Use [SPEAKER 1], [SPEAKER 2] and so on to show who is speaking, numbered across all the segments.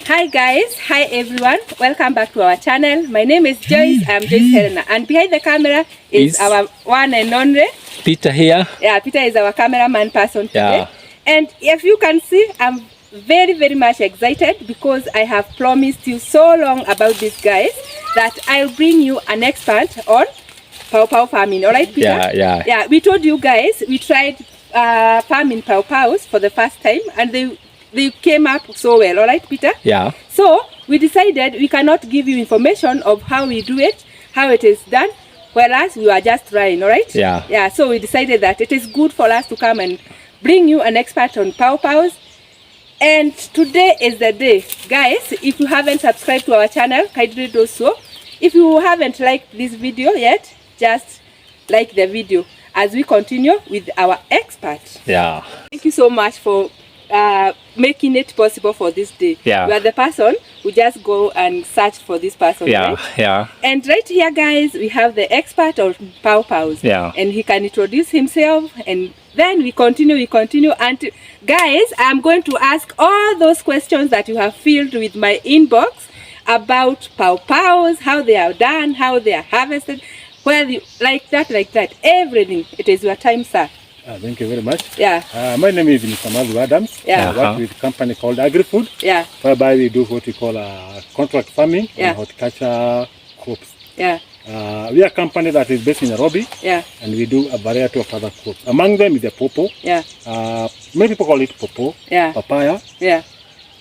[SPEAKER 1] Hi guys, hi everyone, welcome back to our channel. My name is Joyce, I'm Joyce Helena, and behind the camera is our one and only
[SPEAKER 2] Peter here.
[SPEAKER 1] Yeah, Peter is our cameraman person today.
[SPEAKER 2] Yeah.
[SPEAKER 1] And if you can see, I'm very much excited because I have promised you so long about this guys that I'll bring you an expert on pawpaw farming. All right, Peter?
[SPEAKER 2] Yeah.
[SPEAKER 1] We told you guys we tried farming pawpaws for the first time and they came up so well. All right, Peter?
[SPEAKER 2] Yeah.
[SPEAKER 1] So we decided we cannot give you information of how we do it, how it is done, whereas we are just trying. All right?
[SPEAKER 2] Yeah.
[SPEAKER 1] So we decided that it is good for us to come and bring you an expert on pawpaws. And today is the day. Guys, if you haven't subscribed to our channel, kindly do so. If you haven't liked this video yet, just like the video as we continue with our expert.
[SPEAKER 2] Yeah.
[SPEAKER 1] Thank you so much for making it possible for this day.
[SPEAKER 2] Yeah.
[SPEAKER 1] You are the person who just go and search for this person,
[SPEAKER 2] Yeah.
[SPEAKER 1] right?
[SPEAKER 2] Yeah.
[SPEAKER 1] And right here, guys, we have the expert on pawpaws.
[SPEAKER 2] Yeah.
[SPEAKER 1] And he can introduce himself, and then we continue. And guys, I'm going to ask all those questions that you have filled with my inbox about pawpaws, how they are done, how they are harvested, where you like that, everything. It is your time, sir.
[SPEAKER 3] Thank you very much.
[SPEAKER 1] Yeah.
[SPEAKER 3] My name is Mr. Mathuu Adams.
[SPEAKER 1] Yeah.
[SPEAKER 3] I work with a company called Agri-Food,
[SPEAKER 1] Yeah.
[SPEAKER 3] whereby we do what we call contract farming
[SPEAKER 1] Yeah.
[SPEAKER 3] and horticulture crops.
[SPEAKER 1] Yeah.
[SPEAKER 3] We are a company that is based in Nairobi,
[SPEAKER 1] Yeah.
[SPEAKER 3] and we do a variety of other crops. Among them is the pawpaw.
[SPEAKER 1] Yeah.
[SPEAKER 3] Many people call it pawpaw,
[SPEAKER 1] Yeah.
[SPEAKER 3] papaya,
[SPEAKER 1] Yeah.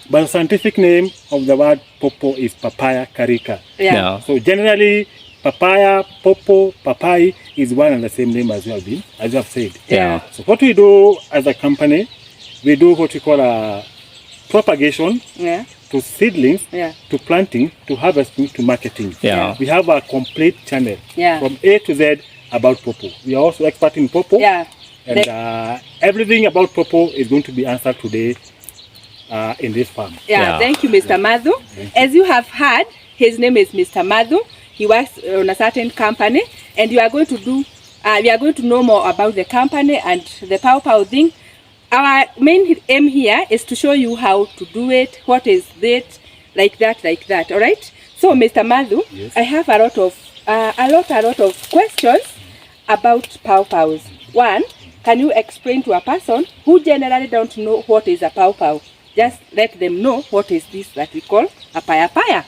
[SPEAKER 3] but the scientific name of the word pawpaw is Papaya carica.
[SPEAKER 1] Yeah.
[SPEAKER 2] Yeah.
[SPEAKER 3] So generally, papaya, pawpaw, papai is one and the same name as you have said.
[SPEAKER 1] Yeah.
[SPEAKER 3] So what we do as a company, we do what we call a propagation
[SPEAKER 1] Yeah.
[SPEAKER 3] to seedlings,
[SPEAKER 1] Yeah.
[SPEAKER 3] to planting, to harvesting, to marketing.
[SPEAKER 2] Yeah.
[SPEAKER 3] We have a complete channel
[SPEAKER 1] Yeah.
[SPEAKER 3] from A to Z about pawpaw. We are also expert in pawpaw.
[SPEAKER 1] Yeah.
[SPEAKER 3] And everything about pawpaw is going to be answered today in this farm.
[SPEAKER 1] Yeah. Thank you, Mr. Mathuu. As you have heard, his name is Mr. Mathuu. He works on a certain company, and we are going to know more about the company and the pawpaw thing. Our main aim here is to show you how to do it, what is it, like that. All right. So, Mr. Mathuu,
[SPEAKER 3] Yes.
[SPEAKER 1] I have a lot of questions about pawpaws. One, can you explain to a person who generally don't know what is a pawpaw? Just let them know what is this that we call a papaya.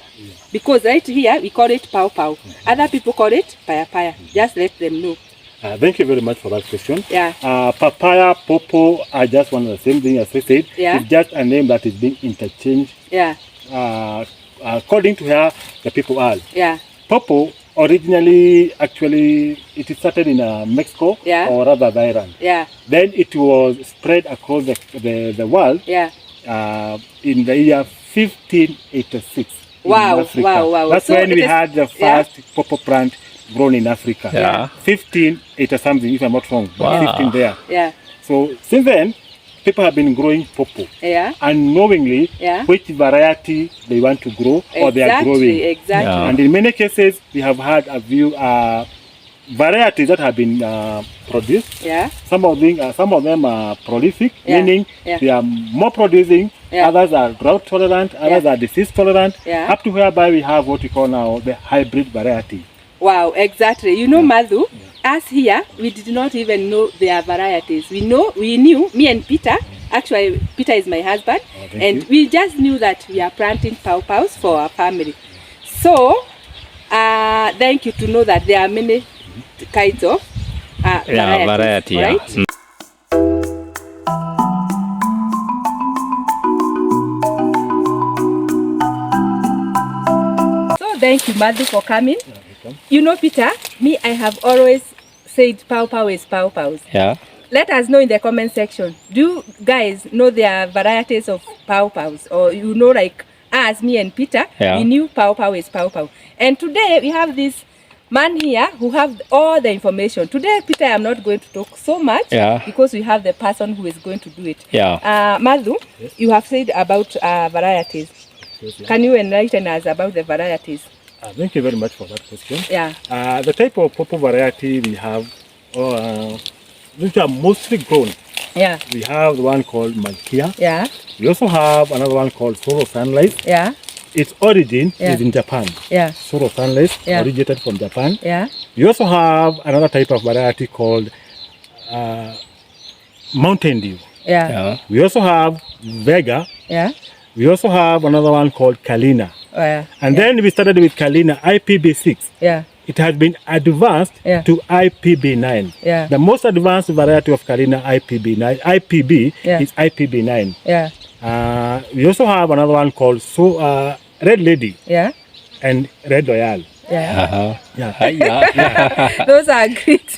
[SPEAKER 1] Because right here we call it pawpaw. Other people call it papaya. Just let them know.
[SPEAKER 3] Thank you very much for that question.
[SPEAKER 1] Yeah.
[SPEAKER 3] Papaya, pawpaw are just one of the same thing as I said.
[SPEAKER 1] Yeah.
[SPEAKER 3] It's just a name that is being interchanged
[SPEAKER 1] Yeah.
[SPEAKER 3] according to how the people are.
[SPEAKER 1] Yeah.
[SPEAKER 3] Pawpaw originally, actually, it started in Mexico,
[SPEAKER 1] Yeah.
[SPEAKER 3] or rather the Iran.
[SPEAKER 1] Yeah.
[SPEAKER 3] Then it was spread across the world
[SPEAKER 1] Yeah.
[SPEAKER 3] in the year 1586.
[SPEAKER 1] Wow,
[SPEAKER 3] in Africa.
[SPEAKER 1] wow.
[SPEAKER 3] That's
[SPEAKER 1] So
[SPEAKER 3] when
[SPEAKER 1] it
[SPEAKER 3] we
[SPEAKER 1] is-
[SPEAKER 3] had the first pawpaw plant grown in Africa.
[SPEAKER 2] Yeah.
[SPEAKER 3] 1580 something, if I'm not wrong. but
[SPEAKER 2] Wow.
[SPEAKER 3] 15 there.
[SPEAKER 1] Yeah.
[SPEAKER 3] So since then, people have been growing pawpaw
[SPEAKER 1] Yeah.
[SPEAKER 3] unknowingly
[SPEAKER 1] Yeah.
[SPEAKER 3] which variety they want to grow or they are growing.
[SPEAKER 1] Exactly.
[SPEAKER 2] Yeah.
[SPEAKER 3] And in many cases, we have had a few varieties that have been produced.
[SPEAKER 1] Yeah.
[SPEAKER 3] Some of them are prolific,
[SPEAKER 1] Yeah.
[SPEAKER 3] meaning
[SPEAKER 1] Yeah.
[SPEAKER 3] they are more producing.
[SPEAKER 1] Yeah.
[SPEAKER 3] Others are drought tolerant. Others are disease tolerant.
[SPEAKER 1] Yeah.
[SPEAKER 3] Up to whereby we have what we call now the hybrid variety.
[SPEAKER 1] Wow, exactly. You know, Mathuu, us here, we did not even know their varieties. We knew, me and Peter, actually Peter is my husband,
[SPEAKER 3] thank
[SPEAKER 1] and
[SPEAKER 3] you.
[SPEAKER 1] we just knew that we are planting pawpaws for our family. So, thank you to know that there are many kinds of
[SPEAKER 2] Variety. Yeah.
[SPEAKER 1] right? So, thank you, Mathuu, for coming. You know, Peter, me, I have always said pawpaw is pawpaws.
[SPEAKER 2] Yeah.
[SPEAKER 1] Let us know in the comment section. Do you guys know there are varieties of pawpaws? Or you know, like us, me and Peter,
[SPEAKER 2] Yeah.
[SPEAKER 1] we knew pawpaw is pawpaw. And today we have this man here who have all the information. Today, Peter, I'm not going to talk so much,
[SPEAKER 2] Yeah.
[SPEAKER 1] because we have the person who is going to do it.
[SPEAKER 2] Yeah.
[SPEAKER 1] Mathuu, you have said about varieties.
[SPEAKER 3] Yes, yeah.
[SPEAKER 1] Can you enlighten us about the varieties?
[SPEAKER 3] Thank you very much for that question.
[SPEAKER 1] Yeah.
[SPEAKER 3] The type of pawpaw variety we have, which are mostly grown
[SPEAKER 1] Yeah.
[SPEAKER 3] We have the one called Malkia.
[SPEAKER 1] Yeah.
[SPEAKER 3] We also have another one called Soro Sunlight.
[SPEAKER 1] Yeah.
[SPEAKER 3] Its origin
[SPEAKER 1] Yeah.
[SPEAKER 3] is in Japan.
[SPEAKER 1] Yeah.
[SPEAKER 3] Soro Sunlight
[SPEAKER 1] Yeah.
[SPEAKER 3] originated from Japan.
[SPEAKER 1] Yeah.
[SPEAKER 3] We also have another type of variety called Mountain Dew.
[SPEAKER 1] Yeah.
[SPEAKER 2] Yeah.
[SPEAKER 3] We also have Vega.
[SPEAKER 1] Yeah.
[SPEAKER 3] We also have another one called Kalina.
[SPEAKER 1] Oh, yeah.
[SPEAKER 3] And then we started with Kalina IPB6.
[SPEAKER 1] Yeah.
[SPEAKER 3] It has been advanced
[SPEAKER 1] Yeah.
[SPEAKER 3] to IPB9.
[SPEAKER 1] Yeah.
[SPEAKER 3] The most advanced variety of Kalina IPB
[SPEAKER 1] Yeah.
[SPEAKER 3] is IPB9.
[SPEAKER 1] Yeah.
[SPEAKER 3] We also have another one called Red Lady
[SPEAKER 1] Yeah.
[SPEAKER 3] and Red Royale.
[SPEAKER 1] Yeah.
[SPEAKER 3] Yeah.
[SPEAKER 1] Those are great.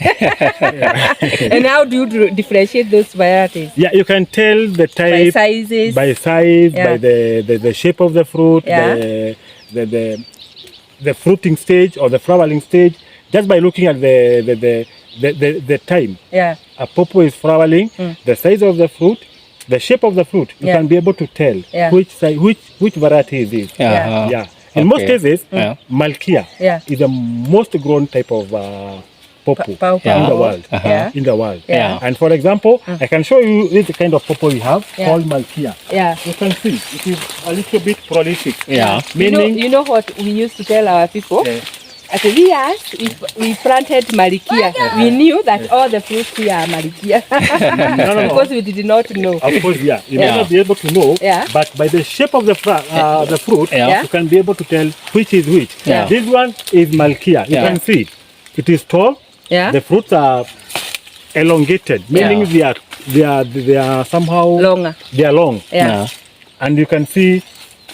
[SPEAKER 1] And how do you differentiate those varieties?
[SPEAKER 3] Yeah, you can tell the
[SPEAKER 1] By
[SPEAKER 3] type
[SPEAKER 1] sizes?
[SPEAKER 3] by size,
[SPEAKER 1] Yeah.
[SPEAKER 3] by the shape of the fruit,
[SPEAKER 1] Yeah.
[SPEAKER 3] the fruiting stage or the flowering stage, just by looking at the time.
[SPEAKER 1] Yeah.
[SPEAKER 3] A pawpaw is flowering, the size of the fruit, the shape of the fruit, you
[SPEAKER 1] Yeah.
[SPEAKER 3] can be able to tell
[SPEAKER 1] Yeah.
[SPEAKER 3] which variety is it.
[SPEAKER 2] Yeah.
[SPEAKER 3] Yeah. In most cases,
[SPEAKER 2] Yeah.
[SPEAKER 3] Malkia
[SPEAKER 1] Yeah.
[SPEAKER 3] is the most grown type of pawpaw
[SPEAKER 1] Pawpaw.
[SPEAKER 3] in the world.
[SPEAKER 1] Yeah.
[SPEAKER 3] In the world.
[SPEAKER 1] Yeah.
[SPEAKER 3] And for example, I can show you this kind of pawpaw we have
[SPEAKER 1] Yeah.
[SPEAKER 3] called Malkia.
[SPEAKER 1] Yeah.
[SPEAKER 3] You can see it is a little bit prolific.
[SPEAKER 2] Yeah.
[SPEAKER 3] Meaning,
[SPEAKER 1] You know what we used to tell our people?
[SPEAKER 3] Yeah.
[SPEAKER 1] As years, we planted Malikia. We knew that all the fruits here are Malikia.
[SPEAKER 3] no.
[SPEAKER 1] Because we did not know.
[SPEAKER 3] Of course, yeah. You may
[SPEAKER 2] Yeah.
[SPEAKER 3] not be able to know,
[SPEAKER 1] Yeah.
[SPEAKER 3] but by the shape of the fruit,
[SPEAKER 2] Yeah.
[SPEAKER 3] you can be able to tell which is which.
[SPEAKER 2] Yeah.
[SPEAKER 3] This one is Malkia. You
[SPEAKER 2] Yeah.
[SPEAKER 3] can see it is tall.
[SPEAKER 1] Yeah.
[SPEAKER 3] The fruits are elongated, meaning they are somehow
[SPEAKER 1] Longer.
[SPEAKER 3] They are long,
[SPEAKER 1] Yeah.
[SPEAKER 3] and you can see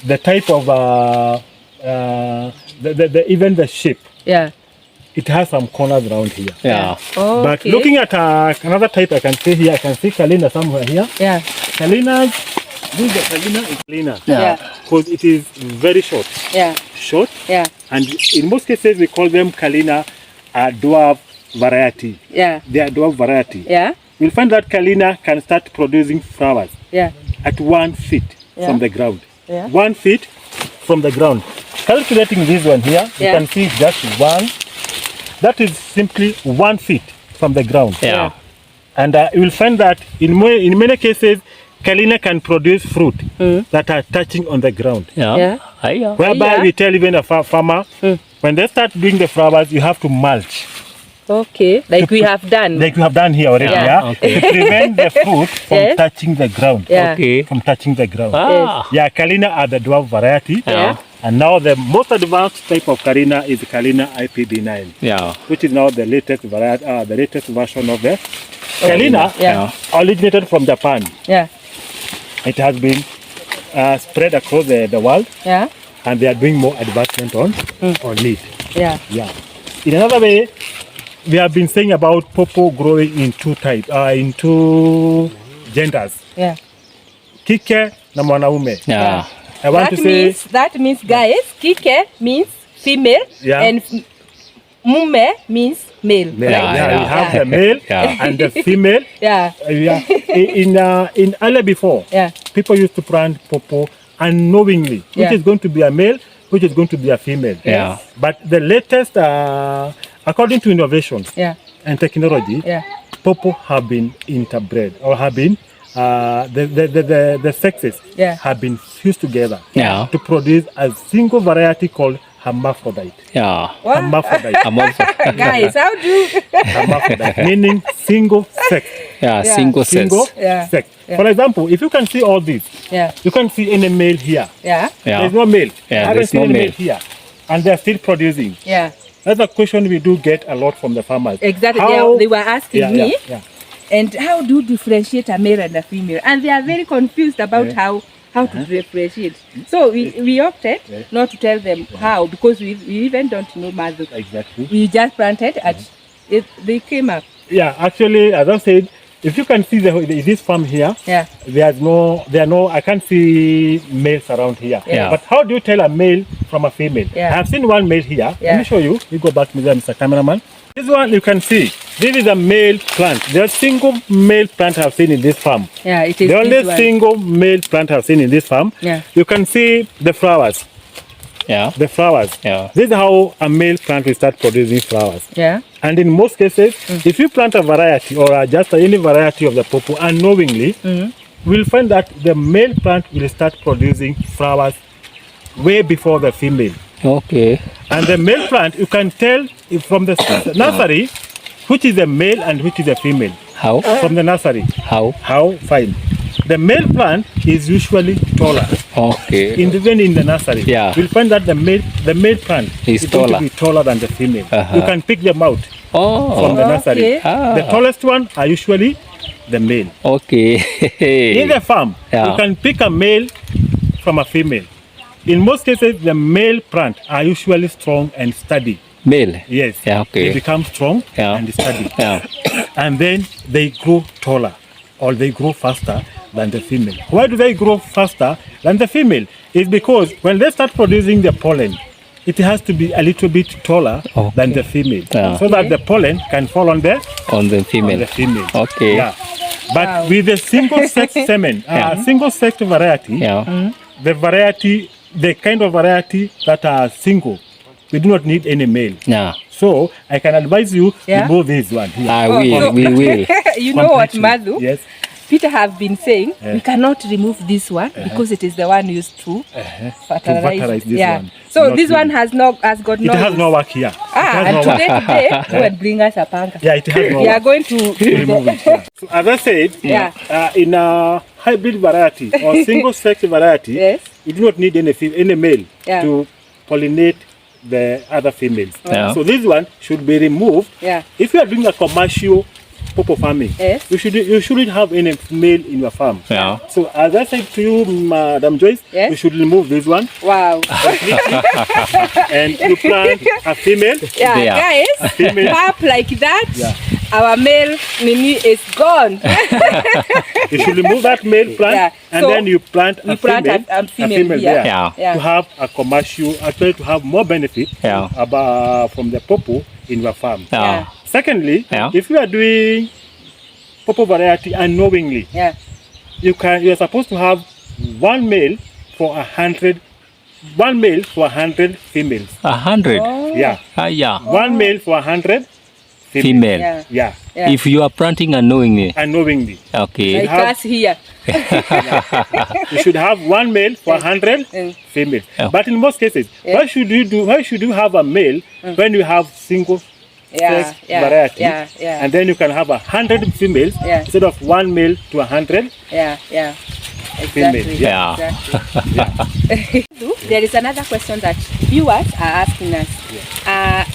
[SPEAKER 3] the type of even the shape.
[SPEAKER 1] Yeah.
[SPEAKER 3] It has some corners around here.
[SPEAKER 2] Yeah.
[SPEAKER 1] Oh,
[SPEAKER 3] But
[SPEAKER 1] okay.
[SPEAKER 3] looking at another type, I can see here. I can see Kalina somewhere here.
[SPEAKER 1] Yeah.
[SPEAKER 3] Kalina, this is the Kalina is Kalina.
[SPEAKER 1] Yeah.
[SPEAKER 3] Because it is very short.
[SPEAKER 1] Yeah.
[SPEAKER 3] Short.
[SPEAKER 1] Yeah.
[SPEAKER 3] And in most cases, we call them Kalina dwarf variety.
[SPEAKER 1] Yeah.
[SPEAKER 3] They are dwarf variety.
[SPEAKER 1] Yeah.
[SPEAKER 3] You'll find that Kalina can start producing flowers
[SPEAKER 1] Yeah.
[SPEAKER 3] at 1 feet
[SPEAKER 1] Yeah.
[SPEAKER 3] from the ground.
[SPEAKER 1] Yeah.
[SPEAKER 3] 1 feet from the ground. Calculating this one here,
[SPEAKER 1] Yeah.
[SPEAKER 3] you can see just one. That is simply 1 feet from the ground.
[SPEAKER 2] Yeah.
[SPEAKER 3] And you will find that in many cases, Kalina can produce fruit that are touching on the ground.
[SPEAKER 2] Yeah.
[SPEAKER 1] Yeah.
[SPEAKER 2] Yeah.
[SPEAKER 3] Whereby
[SPEAKER 1] Yeah.
[SPEAKER 3] we tell even a farmer, when they start doing the flowers, you have to mulch,
[SPEAKER 1] Okay. Like we have done.
[SPEAKER 3] like you have done here already,
[SPEAKER 1] Yeah.
[SPEAKER 3] yeah?
[SPEAKER 2] Okay.
[SPEAKER 3] To prevent the fruit from
[SPEAKER 1] Yes.
[SPEAKER 3] touching the ground.
[SPEAKER 1] Yeah.
[SPEAKER 2] Okay.
[SPEAKER 3] From touching the ground.
[SPEAKER 2] Ah.
[SPEAKER 3] Yeah, Kalina are the dwarf variety.
[SPEAKER 2] Yeah.
[SPEAKER 3] And now the most advanced type of Kalina is Kalina IPB9,
[SPEAKER 2] Yeah.
[SPEAKER 3] which is now the latest variety, the latest version of the Kalina.
[SPEAKER 1] Yeah.
[SPEAKER 3] Originated from Japan.
[SPEAKER 1] Yeah.
[SPEAKER 3] It has been spread across the world,
[SPEAKER 1] Yeah.
[SPEAKER 3] and they are doing more advancement on it.
[SPEAKER 1] Yeah.
[SPEAKER 3] Yeah. In another way, we have been saying about pawpaw growing in two types, in two genders,
[SPEAKER 1] Yeah.
[SPEAKER 3] kike na mwanaume.
[SPEAKER 2] Yeah.
[SPEAKER 3] I want to say,
[SPEAKER 1] That means guys, kike means female
[SPEAKER 3] Yeah.
[SPEAKER 1] and mume means male.
[SPEAKER 3] yeah,
[SPEAKER 2] Yeah,
[SPEAKER 3] we
[SPEAKER 2] yeah.
[SPEAKER 3] have the male
[SPEAKER 2] Yeah.
[SPEAKER 3] and the female.
[SPEAKER 1] Yeah.
[SPEAKER 3] In earlier before,
[SPEAKER 1] Yeah.
[SPEAKER 3] people used to plant pawpaw unknowingly, which
[SPEAKER 1] Yeah.
[SPEAKER 3] is going to be a male, which is going to be a female.
[SPEAKER 2] Yeah.
[SPEAKER 3] But the latest, according to innovations
[SPEAKER 1] Yeah.
[SPEAKER 3] and technology,
[SPEAKER 1] Yeah.
[SPEAKER 3] pawpaw have been interbred or have been the sexes
[SPEAKER 1] Yeah.
[SPEAKER 3] have been fused together
[SPEAKER 2] Yeah.
[SPEAKER 3] to produce a single variety called hermaphrodite.
[SPEAKER 2] Yeah.
[SPEAKER 1] What?
[SPEAKER 3] Hermaphrodite.
[SPEAKER 2] I'm also.
[SPEAKER 1] Guys, how do you...
[SPEAKER 3] Hermaphrodite, meaning single sex.
[SPEAKER 2] Yeah.
[SPEAKER 1] Yeah.
[SPEAKER 2] Single sex.
[SPEAKER 3] Single
[SPEAKER 1] Yeah.
[SPEAKER 3] sex.
[SPEAKER 1] Yeah.
[SPEAKER 3] For example, if you can see all these,
[SPEAKER 1] Yeah.
[SPEAKER 3] you can see any male here.
[SPEAKER 1] Yeah.
[SPEAKER 2] Yeah.
[SPEAKER 3] There's no male.
[SPEAKER 2] Yeah,
[SPEAKER 3] I haven't
[SPEAKER 2] there's
[SPEAKER 3] seen
[SPEAKER 2] no
[SPEAKER 3] any
[SPEAKER 2] male.
[SPEAKER 3] here. And they're still producing.
[SPEAKER 1] Yeah.
[SPEAKER 3] That's a question we do get a lot from the farmers.
[SPEAKER 1] Exactly.
[SPEAKER 3] How-
[SPEAKER 1] They were asking
[SPEAKER 3] Yeah,
[SPEAKER 1] me,
[SPEAKER 3] yeah.
[SPEAKER 1] and how do you differentiate a male and a female? And they are very confused about how to differentiate. So we opted not to tell them how, because we even don't know Mathuu.
[SPEAKER 3] Exactly.
[SPEAKER 1] We just planted and they came up.
[SPEAKER 3] Yeah, actually, as I said, if you can see this farm here,
[SPEAKER 1] Yeah.
[SPEAKER 3] there are no, I can't see males around here.
[SPEAKER 2] Yeah.
[SPEAKER 3] But how do you tell a male from a female?
[SPEAKER 1] Yeah.
[SPEAKER 3] I have seen one male here.
[SPEAKER 1] Yeah.
[SPEAKER 3] Let me show you. You go back, Mr. Cameraman. This one you can see. This is a male plant. The single male plant I've seen in this farm.
[SPEAKER 1] Yeah, it is
[SPEAKER 3] The only
[SPEAKER 1] this one.
[SPEAKER 3] single male plant I've seen in this farm.
[SPEAKER 1] Yeah.
[SPEAKER 3] You can see the flowers.
[SPEAKER 2] Yeah.
[SPEAKER 3] The flowers.
[SPEAKER 2] Yeah.
[SPEAKER 3] This is how a male plant will start producing flowers.
[SPEAKER 1] Yeah.
[SPEAKER 3] And in most cases, if you plant a variety or just any variety of the pawpaw unknowingly, we'll find that the male plant will start producing flowers way before the female.
[SPEAKER 2] Okay.
[SPEAKER 3] And the male plant, you can tell from the nursery which is the male and which is the female.
[SPEAKER 2] How?
[SPEAKER 3] From the nursery.
[SPEAKER 2] How?
[SPEAKER 3] How? Fine. The male plant is usually taller.
[SPEAKER 2] Okay.
[SPEAKER 3] Even in the nursery,
[SPEAKER 2] Yeah.
[SPEAKER 3] you'll find that the male plant
[SPEAKER 2] Is
[SPEAKER 3] is going to
[SPEAKER 2] taller.
[SPEAKER 3] be taller than the female. You can pick them out from
[SPEAKER 2] Oh.
[SPEAKER 3] the nursery.
[SPEAKER 1] Okay.
[SPEAKER 3] The tallest one are usually the male.
[SPEAKER 2] Okay.
[SPEAKER 3] In the farm,
[SPEAKER 2] Yeah.
[SPEAKER 3] you can pick a male from a female. In most cases, the male plant are usually strong and sturdy.
[SPEAKER 2] Male.
[SPEAKER 3] Yes.
[SPEAKER 2] Yeah, okay.
[SPEAKER 3] They become strong
[SPEAKER 2] Yeah.
[SPEAKER 3] and sturdy.
[SPEAKER 2] Yeah.
[SPEAKER 3] And then they grow taller or they grow faster than the female. Why do they grow faster than the female? It's because when they start producing the pollen, it has to be a little bit taller than the female,
[SPEAKER 2] Yeah.
[SPEAKER 3] so that the pollen can fall on the
[SPEAKER 2] female.
[SPEAKER 3] female.
[SPEAKER 2] Okay.
[SPEAKER 3] Yeah. But with the single-sex semen, single-sex variety,
[SPEAKER 2] Yeah.
[SPEAKER 3] the kind of variety that are single, we do not need any male.
[SPEAKER 2] Yeah.
[SPEAKER 3] So I can advise you remove this one here.
[SPEAKER 2] I will. We will.
[SPEAKER 1] You know what,
[SPEAKER 3] Completely.
[SPEAKER 1] Mathuu?
[SPEAKER 3] Yes.
[SPEAKER 1] Peter have been saying we cannot remove this one because it is the one used to
[SPEAKER 3] fertilize this one.
[SPEAKER 1] So
[SPEAKER 3] Not
[SPEAKER 1] this one
[SPEAKER 3] really.
[SPEAKER 1] has got
[SPEAKER 3] It
[SPEAKER 1] no
[SPEAKER 3] has
[SPEAKER 1] use.
[SPEAKER 3] no work here.
[SPEAKER 1] And today go and bring us a panga.
[SPEAKER 3] Yeah, it has no
[SPEAKER 1] We are
[SPEAKER 3] work.
[SPEAKER 1] going to
[SPEAKER 3] Remove it. Yeah. So as I said, in a hybrid variety or single-sex variety,
[SPEAKER 1] Yes.
[SPEAKER 3] you do not need any male to pollinate the other females.
[SPEAKER 2] Yeah.
[SPEAKER 3] So this one should be removed.
[SPEAKER 1] Yeah.
[SPEAKER 3] If you are doing a commercial pawpaw farming,
[SPEAKER 1] Yes.
[SPEAKER 3] you shouldn't have any male in your farm.
[SPEAKER 2] Yeah.
[SPEAKER 3] So as I said to you, Madam Joyce,
[SPEAKER 1] Yes.
[SPEAKER 3] you should remove this one
[SPEAKER 1] Wow.
[SPEAKER 3] and you plant a female.
[SPEAKER 1] Yeah,
[SPEAKER 2] There.
[SPEAKER 1] guys,
[SPEAKER 3] Female.
[SPEAKER 1] up like that.
[SPEAKER 3] Yeah.
[SPEAKER 1] Our male Nini is gone.
[SPEAKER 3] You should remove that male plant and
[SPEAKER 1] So,
[SPEAKER 3] then you plant a female,
[SPEAKER 1] a female here.
[SPEAKER 3] there
[SPEAKER 2] Yeah.
[SPEAKER 1] Yeah.
[SPEAKER 3] to have a commercial, actually to have more benefit from the pawpaw in your farm.
[SPEAKER 2] Yeah.
[SPEAKER 3] Secondly,
[SPEAKER 2] Yeah.
[SPEAKER 3] if you are doing pawpaw variety unknowingly,
[SPEAKER 1] Yeah.
[SPEAKER 3] you are supposed to have one male for 100 females.
[SPEAKER 2] 100.
[SPEAKER 3] Yeah.
[SPEAKER 2] Yeah.
[SPEAKER 3] One male for 100
[SPEAKER 2] Female.
[SPEAKER 1] Yeah.
[SPEAKER 3] Yeah.
[SPEAKER 1] Yeah.
[SPEAKER 2] If you are planting unknowingly.
[SPEAKER 3] Unknowingly.
[SPEAKER 2] Okay.
[SPEAKER 1] Like us here.
[SPEAKER 3] You should have one male for 100 females.
[SPEAKER 2] Yeah.
[SPEAKER 3] But in most cases, why should you have a male when you have single sex variety?
[SPEAKER 1] Yeah.
[SPEAKER 3] And then you can have 100 females instead of one male to 100
[SPEAKER 1] Yeah.
[SPEAKER 3] females.
[SPEAKER 1] Exactly.
[SPEAKER 2] Yeah.
[SPEAKER 1] Exactly. There is another question that viewers are asking us.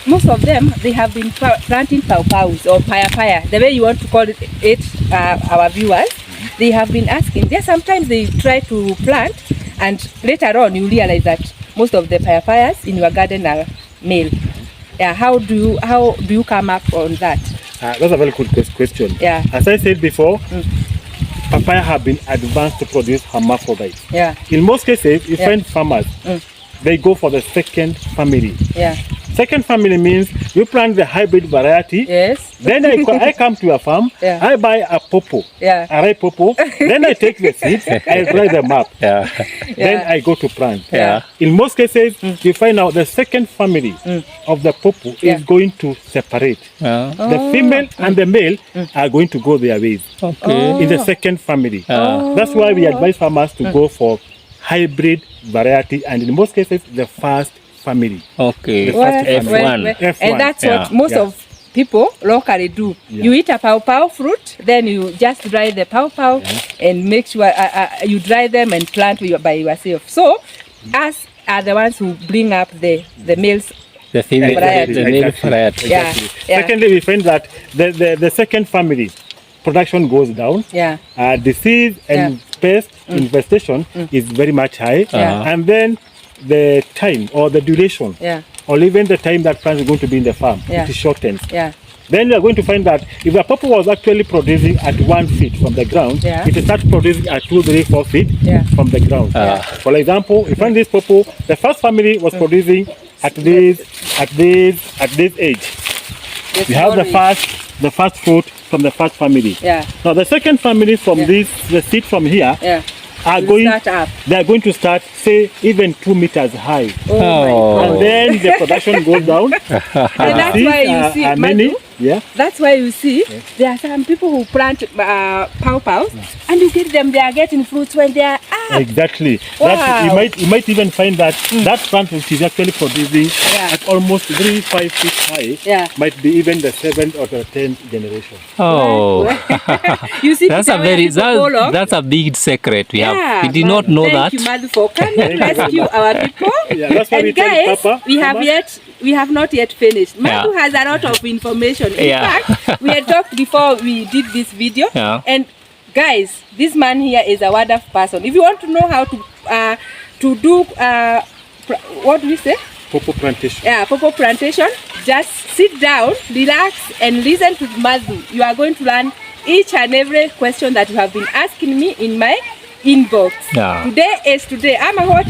[SPEAKER 1] Most of them, they have been planting pawpaws or papaya, the way you want to call it, our viewers. They have been asking. Sometimes they try to plant, and later on you realize that most of the papayas in your garden are male. Yeah, how do you come up on that?
[SPEAKER 3] That's a very good question.
[SPEAKER 1] Yeah.
[SPEAKER 3] As I said before, papaya have been advanced to produce hermaphrodites.
[SPEAKER 1] Yeah.
[SPEAKER 3] In most cases, you find farmers, they go for the second family.
[SPEAKER 1] Yeah.
[SPEAKER 3] Second family means you plant the hybrid variety.
[SPEAKER 1] Yes.
[SPEAKER 3] Then I come to your farm, I buy a pawpaw, a ripe pawpaw, then I take the seeds, I dry them up, then I go to plant.
[SPEAKER 2] Yeah.
[SPEAKER 3] In most cases, you find out the second family of the pawpaw is going to separate. The female and the male are going to go their ways in the second family. That's why we advise farmers to go for hybrid variety, and in most cases, the first family.
[SPEAKER 2] Okay.
[SPEAKER 3] The first
[SPEAKER 2] F1.
[SPEAKER 3] F1.
[SPEAKER 1] And that's what most of people locally do. You eat a pawpaw fruit, then you just dry the pawpaw and make sure you dry them and plant by yourself. So, us are the ones who bring up the males.
[SPEAKER 2] The female
[SPEAKER 1] Variety.
[SPEAKER 2] the male variety.
[SPEAKER 1] Yeah.
[SPEAKER 3] Secondly, we find that the second family production goes down.
[SPEAKER 1] Yeah.
[SPEAKER 3] Disease and pest infestation is very much high. And then the time or the duration or even the time that plant is going to be in the farm, it shortens. Then you are going to find that if the pawpaw was actually producing at 1 feet from the ground, it starts producing at 2, 3, 4 feet from the ground. For example, if you find this pawpaw, the first family was producing at this age. You have the first fruit from the first family. Now the second family from the seed from here are going to start, say, even 2 meters high.
[SPEAKER 1] Oh my God.
[SPEAKER 3] And then the production goes down.
[SPEAKER 1] And that's why you see,
[SPEAKER 3] many. Yeah.
[SPEAKER 1] That's why you see there are some people who plant pawpaws and you get them, they are getting fruits when they are up.
[SPEAKER 3] Exactly.
[SPEAKER 1] Wow.
[SPEAKER 3] That, you might even find that that plant which is actually producing at almost 3-5 feet high might be even the 7th or the 10th generation.
[SPEAKER 2] Oh,
[SPEAKER 1] You see,
[SPEAKER 2] that's
[SPEAKER 1] that's
[SPEAKER 2] a big secret we have. We did not know
[SPEAKER 1] thank
[SPEAKER 2] that.
[SPEAKER 1] you, Mathuu, for coming to rescue our people.
[SPEAKER 3] That's why
[SPEAKER 1] and
[SPEAKER 3] we
[SPEAKER 1] guys,
[SPEAKER 3] tell Papa,
[SPEAKER 1] we have not yet finished. Mathuu has a lot of information. In fact, we had talked before we did this video. And guys, this man here is a wonderful person. If you want to know how to do what do we say?
[SPEAKER 3] Pawpaw plantation.
[SPEAKER 1] Yeah, pawpaw plantation. Just sit down, relax, and listen to Mathuu. You are going to learn each and every question that you have been asking me in my inbox. Today is today. Amma, what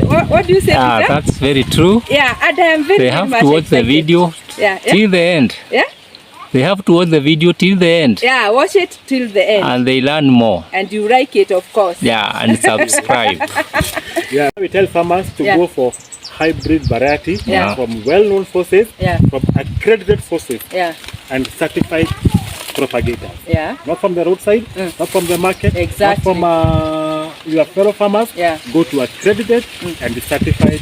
[SPEAKER 1] do you say? Peter?
[SPEAKER 2] That's very true.
[SPEAKER 1] Yeah, and I am very,
[SPEAKER 2] they have
[SPEAKER 1] much
[SPEAKER 2] to watch
[SPEAKER 1] excited.
[SPEAKER 2] the video till the end.
[SPEAKER 1] Yeah.
[SPEAKER 2] They have to watch the video till the end.
[SPEAKER 1] Yeah, watch it till the end.
[SPEAKER 2] And they learn more.
[SPEAKER 1] And you like it, of course.
[SPEAKER 2] Yeah, and subscribe.
[SPEAKER 3] We tell farmers to go for hybrid variety from well-known sources, from accredited sources, and certified propagators. Not from the roadside, not from the market, not from your fellow farmers. Go to accredited and certified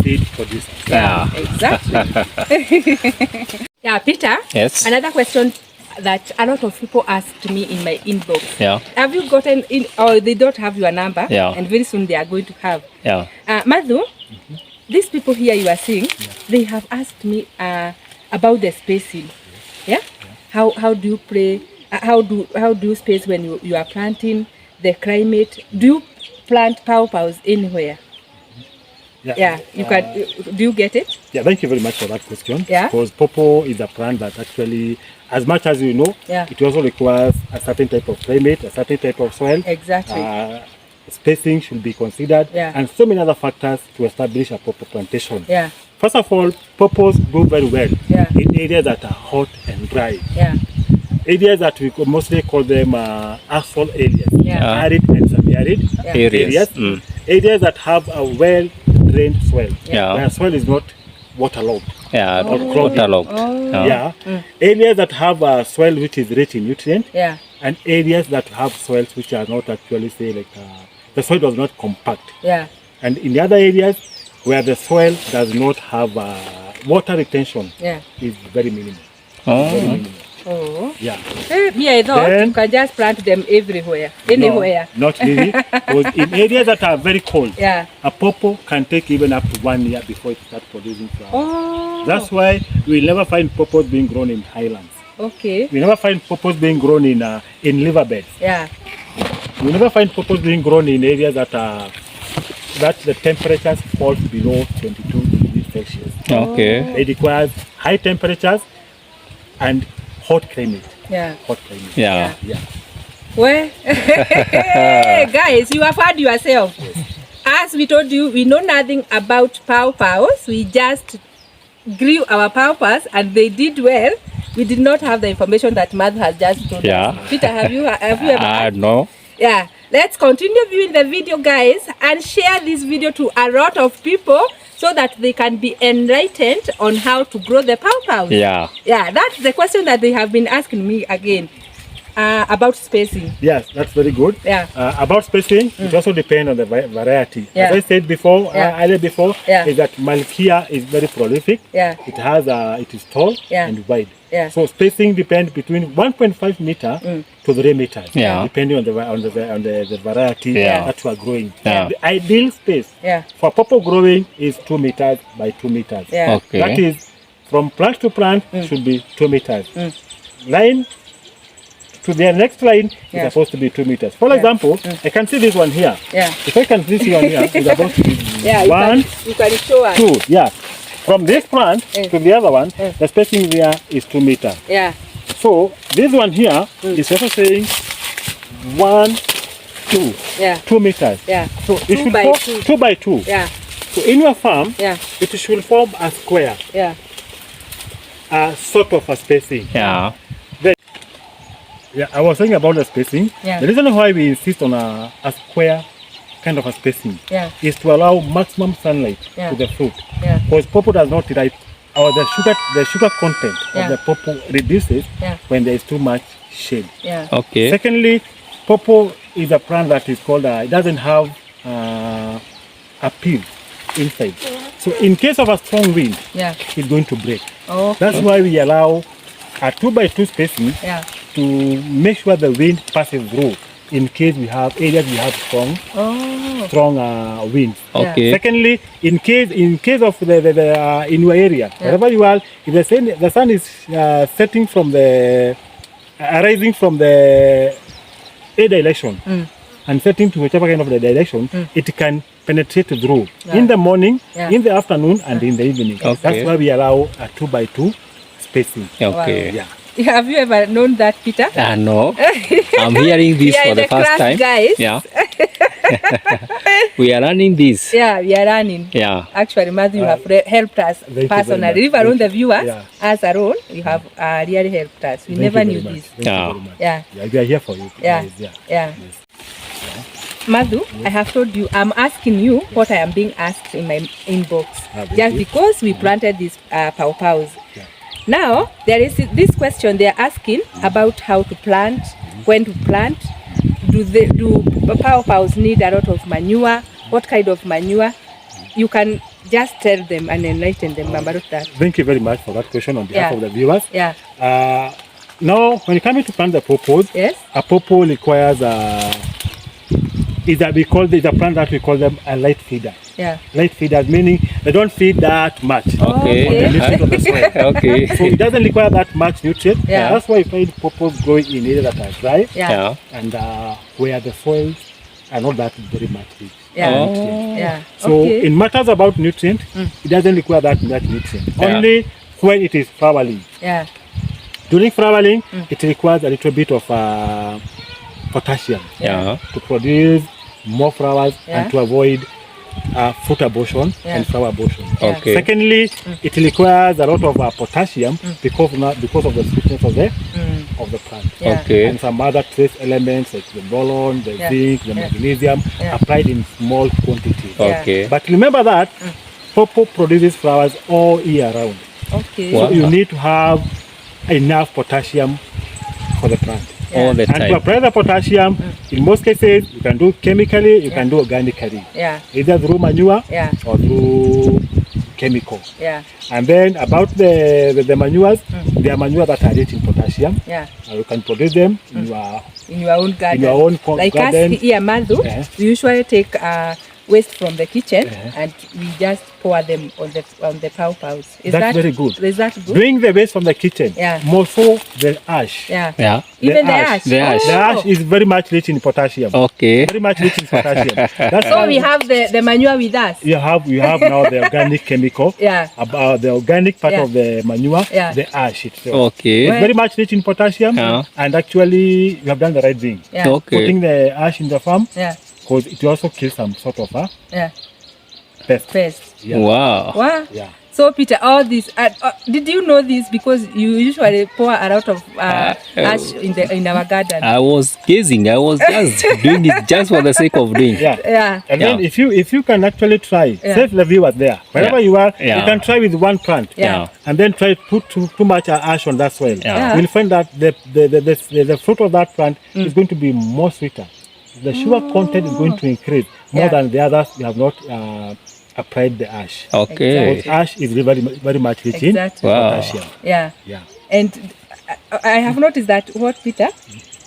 [SPEAKER 3] seed producers.
[SPEAKER 1] Exactly. Peter.
[SPEAKER 2] Yes.
[SPEAKER 1] Another question that a lot of people asked me in my inbox. Have you gotten in, or they don't have your number? And very soon they are going to have. Mathuu, these people here you are seeing, they have asked me about the spacing. How do you play? How do you space when you are planting? The climate. Do you plant pawpaws anywhere? You can. Do you get it?
[SPEAKER 3] Thank you very much for that question.
[SPEAKER 1] Yeah.
[SPEAKER 3] Because pawpaw is a plant that actually, as much as you know, it also requires a certain type of climate, a certain type of soil.
[SPEAKER 1] Exactly.
[SPEAKER 3] Spacing should be considered, and so many other factors to establish a pawpaw plantation. First of all, pawpaws grow very well in areas that are hot and dry. Areas that we could mostly call them asphalt areas, arid and semi-arid areas. Areas that have a well-drained soil, where soil is not waterlogged.
[SPEAKER 2] Waterlogged.
[SPEAKER 3] Areas that have a soil which is rich in nutrient, and areas that have soils which are not actually, say, like the soil does not compact. And in the other areas where the soil does not have water retention, is very minimal. Very minimal.
[SPEAKER 1] Me, I thought you can just plant them everywhere, anywhere.
[SPEAKER 3] No, not really. Because in areas that are very cold, a pawpaw can take even up to 1 year before it starts producing flowers. That's why we never find pawpaws being grown in highlands. We never find pawpaws being grown in riverbeds. We never find pawpaws being grown in areas that the temperatures fall below 22 degrees Celsius. It requires high temperatures and hot climate. Hot climate.
[SPEAKER 1] Well, guys, you have heard yourself. As we told you, we know nothing about pawpaws. We just grew our pawpaws and they did well. We did not have the information that Mathuu has just told us. Peter, have you ever heard?
[SPEAKER 2] No.
[SPEAKER 1] Let's continue viewing the video, guys, and share this video to a lot of people so that they can be enlightened on how to grow the pawpaws. That's the question that they have been asking me again. About spacing.
[SPEAKER 3] Yes, that's very good. About spacing, it also depends on the variety. As I said before, earlier before, is that Malkia is very prolific. It is tall and wide. So spacing depends between 1.5 meter to 3 meters, depending on the variety that you are growing. The ideal space for pawpaw growing is 2 meters by 2 meters. That is, from plant to plant should be 2 meters. Line to their next line is supposed to be 2 meters. For example, I can see this one here. If I can see this one here, it's supposed to be 1,
[SPEAKER 1] you can show us.
[SPEAKER 3] 2. From this plant to the other one, the spacing there is 2 meters. So this one here is also saying 1, 2. 2 meters. So it should form 2 by 2. So in your farm, it should form a square. Sort of a spacing. I was saying about the spacing. The reason why we insist on a square kind of a spacing is to allow maximum sunlight to the fruit. Because pawpaw does not or the sugar content of the pawpaw reduces when there is too much shade.
[SPEAKER 2] Okay.
[SPEAKER 3] Secondly, pawpaw is a plant that is called, it doesn't have a peel inside. So in case of a strong wind, it's going to break. That's why we allow a 2x2 spacing to make sure the wind passes through in case we have areas we have strong winds.
[SPEAKER 2] Okay.
[SPEAKER 3] Secondly, in case of the in your area, wherever you are, if the sun is setting from the rising from the A direction and setting to whichever kind of the direction, it can penetrate through in the morning, in the afternoon, and in the evening. That's why we allow a 2x2 spacing.
[SPEAKER 2] Okay.
[SPEAKER 3] Yeah.
[SPEAKER 1] Have you ever known that, Peter?
[SPEAKER 2] No. I'm hearing this for the first time.
[SPEAKER 1] Guys.
[SPEAKER 2] Yeah. We are running this.
[SPEAKER 1] Yeah, we are running.
[SPEAKER 2] Yeah.
[SPEAKER 1] Actually, Mathuu, you have helped us personally. Even on the viewers, as a role, you have really helped us. We never knew this.
[SPEAKER 2] Yeah.
[SPEAKER 3] Yeah, we are here for you.
[SPEAKER 1] Yeah. Mathuu, I have told you, I'm asking you what I am being asked in my inbox. Just because we planted these pawpaws. Now, there is this question they are asking about how to plant, when to plant. Do pawpaws need a lot of manure? What kind of manure? You can just tell them and enlighten them about that.
[SPEAKER 3] Thank you very much for that question on behalf of the viewers.
[SPEAKER 1] Yeah.
[SPEAKER 3] Now, when you come to plant the pawpaws, a pawpaw requires is a plant that we call them a light feeder.
[SPEAKER 1] Yeah.
[SPEAKER 3] Light feeders meaning they don't feed that much.
[SPEAKER 2] Okay.
[SPEAKER 3] On the nutrients of the soil.
[SPEAKER 2] Okay.
[SPEAKER 3] So it doesn't require that much nutrient.
[SPEAKER 1] Yeah.
[SPEAKER 3] That's why you find pawpaws growing in areas that are dry.
[SPEAKER 2] Yeah.
[SPEAKER 3] And where the soils are not that very much rich.
[SPEAKER 1] Yeah.
[SPEAKER 3] So in matters about nutrient, it doesn't require that much nutrient. Only when it is flowering.
[SPEAKER 1] Yeah.
[SPEAKER 3] During flowering, it requires a little bit of potassium to produce more flowers and to avoid fruit abortion and flower abortion.
[SPEAKER 2] Okay.
[SPEAKER 3] Secondly, it requires a lot of potassium because of the sweetness of the plant.
[SPEAKER 2] Okay.
[SPEAKER 3] And some other trace elements like the boron, the zinc, the magnesium applied in small quantities.
[SPEAKER 2] Okay.
[SPEAKER 3] But remember that pawpaw produces flowers all year round.
[SPEAKER 1] Okay.
[SPEAKER 3] So you need to have enough potassium for the plant.
[SPEAKER 2] All the time.
[SPEAKER 3] And to apply the potassium, in most cases, you can do chemically, you can do organically. Either through manure or through chemical. And then about the manures, there are manures that are rich in potassium. You can produce them in your own garden. In your own
[SPEAKER 1] like
[SPEAKER 3] garden.
[SPEAKER 1] Us here, Mathuu, we usually take waste from the kitchen and we just pour them on the pawpaws.
[SPEAKER 3] That's very good.
[SPEAKER 1] Is that good?
[SPEAKER 3] Bring the waste from the kitchen. More so the ash.
[SPEAKER 1] Even the ash.
[SPEAKER 2] The ash.
[SPEAKER 3] The ash is very much rich in potassium.
[SPEAKER 2] Okay.
[SPEAKER 3] Very much rich in potassium.
[SPEAKER 1] So we have the manure with us.
[SPEAKER 3] You have now the organic chemical. About the organic part of the manure, the ash itself.
[SPEAKER 2] Okay.
[SPEAKER 3] It's very much rich in potassium, and actually you have done the right thing.
[SPEAKER 2] Okay.
[SPEAKER 3] Putting the ash in the farm, because it also kills some sort of pest.
[SPEAKER 2] Wow.
[SPEAKER 1] So Peter, all this, did you know this? Because you usually pour a lot of ash in our garden.
[SPEAKER 2] I was gazing. I was just doing it just for the sake of doing.
[SPEAKER 3] And then if you can actually try, save the viewers there. Wherever you are, you can try with one plant. And then try to put too much ash on that soil. You'll find that the fruit of that plant is going to be more sweeter. The sugar content is going to increase more than the others you have not applied the ash.
[SPEAKER 2] Okay.
[SPEAKER 3] Because ash is very much rich in potassium.
[SPEAKER 1] And I have noticed that Peter?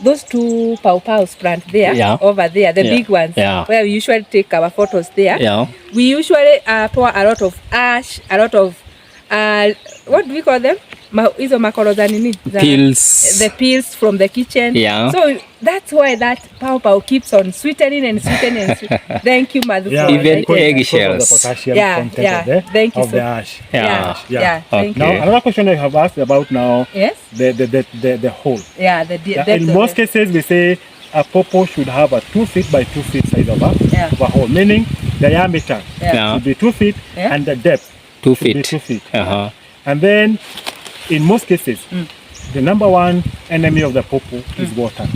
[SPEAKER 1] Those two pawpaws plant there, over there, the big ones, where we usually take our photos there. We usually pour a lot of ash, a lot of what do we call them? Peels. The peels from the kitchen. So that's why that pawpaw keeps on sweetening and sweetening. Thank you, Mathuu.
[SPEAKER 2] Even eggshells.
[SPEAKER 3] The potassium content
[SPEAKER 1] thank you
[SPEAKER 3] of the ash.
[SPEAKER 1] Thank
[SPEAKER 3] Now
[SPEAKER 1] you.
[SPEAKER 3] another question I have asked about now. The hole. In most cases, we say a pawpaw should have a 2 feet by 2 feet size of a hole, meaning diameter should be 2 feet and the depth
[SPEAKER 2] 2
[SPEAKER 3] should be
[SPEAKER 2] feet.
[SPEAKER 3] 2 feet.
[SPEAKER 2] And
[SPEAKER 3] then, in most cases, the number one enemy of the pawpaw is water.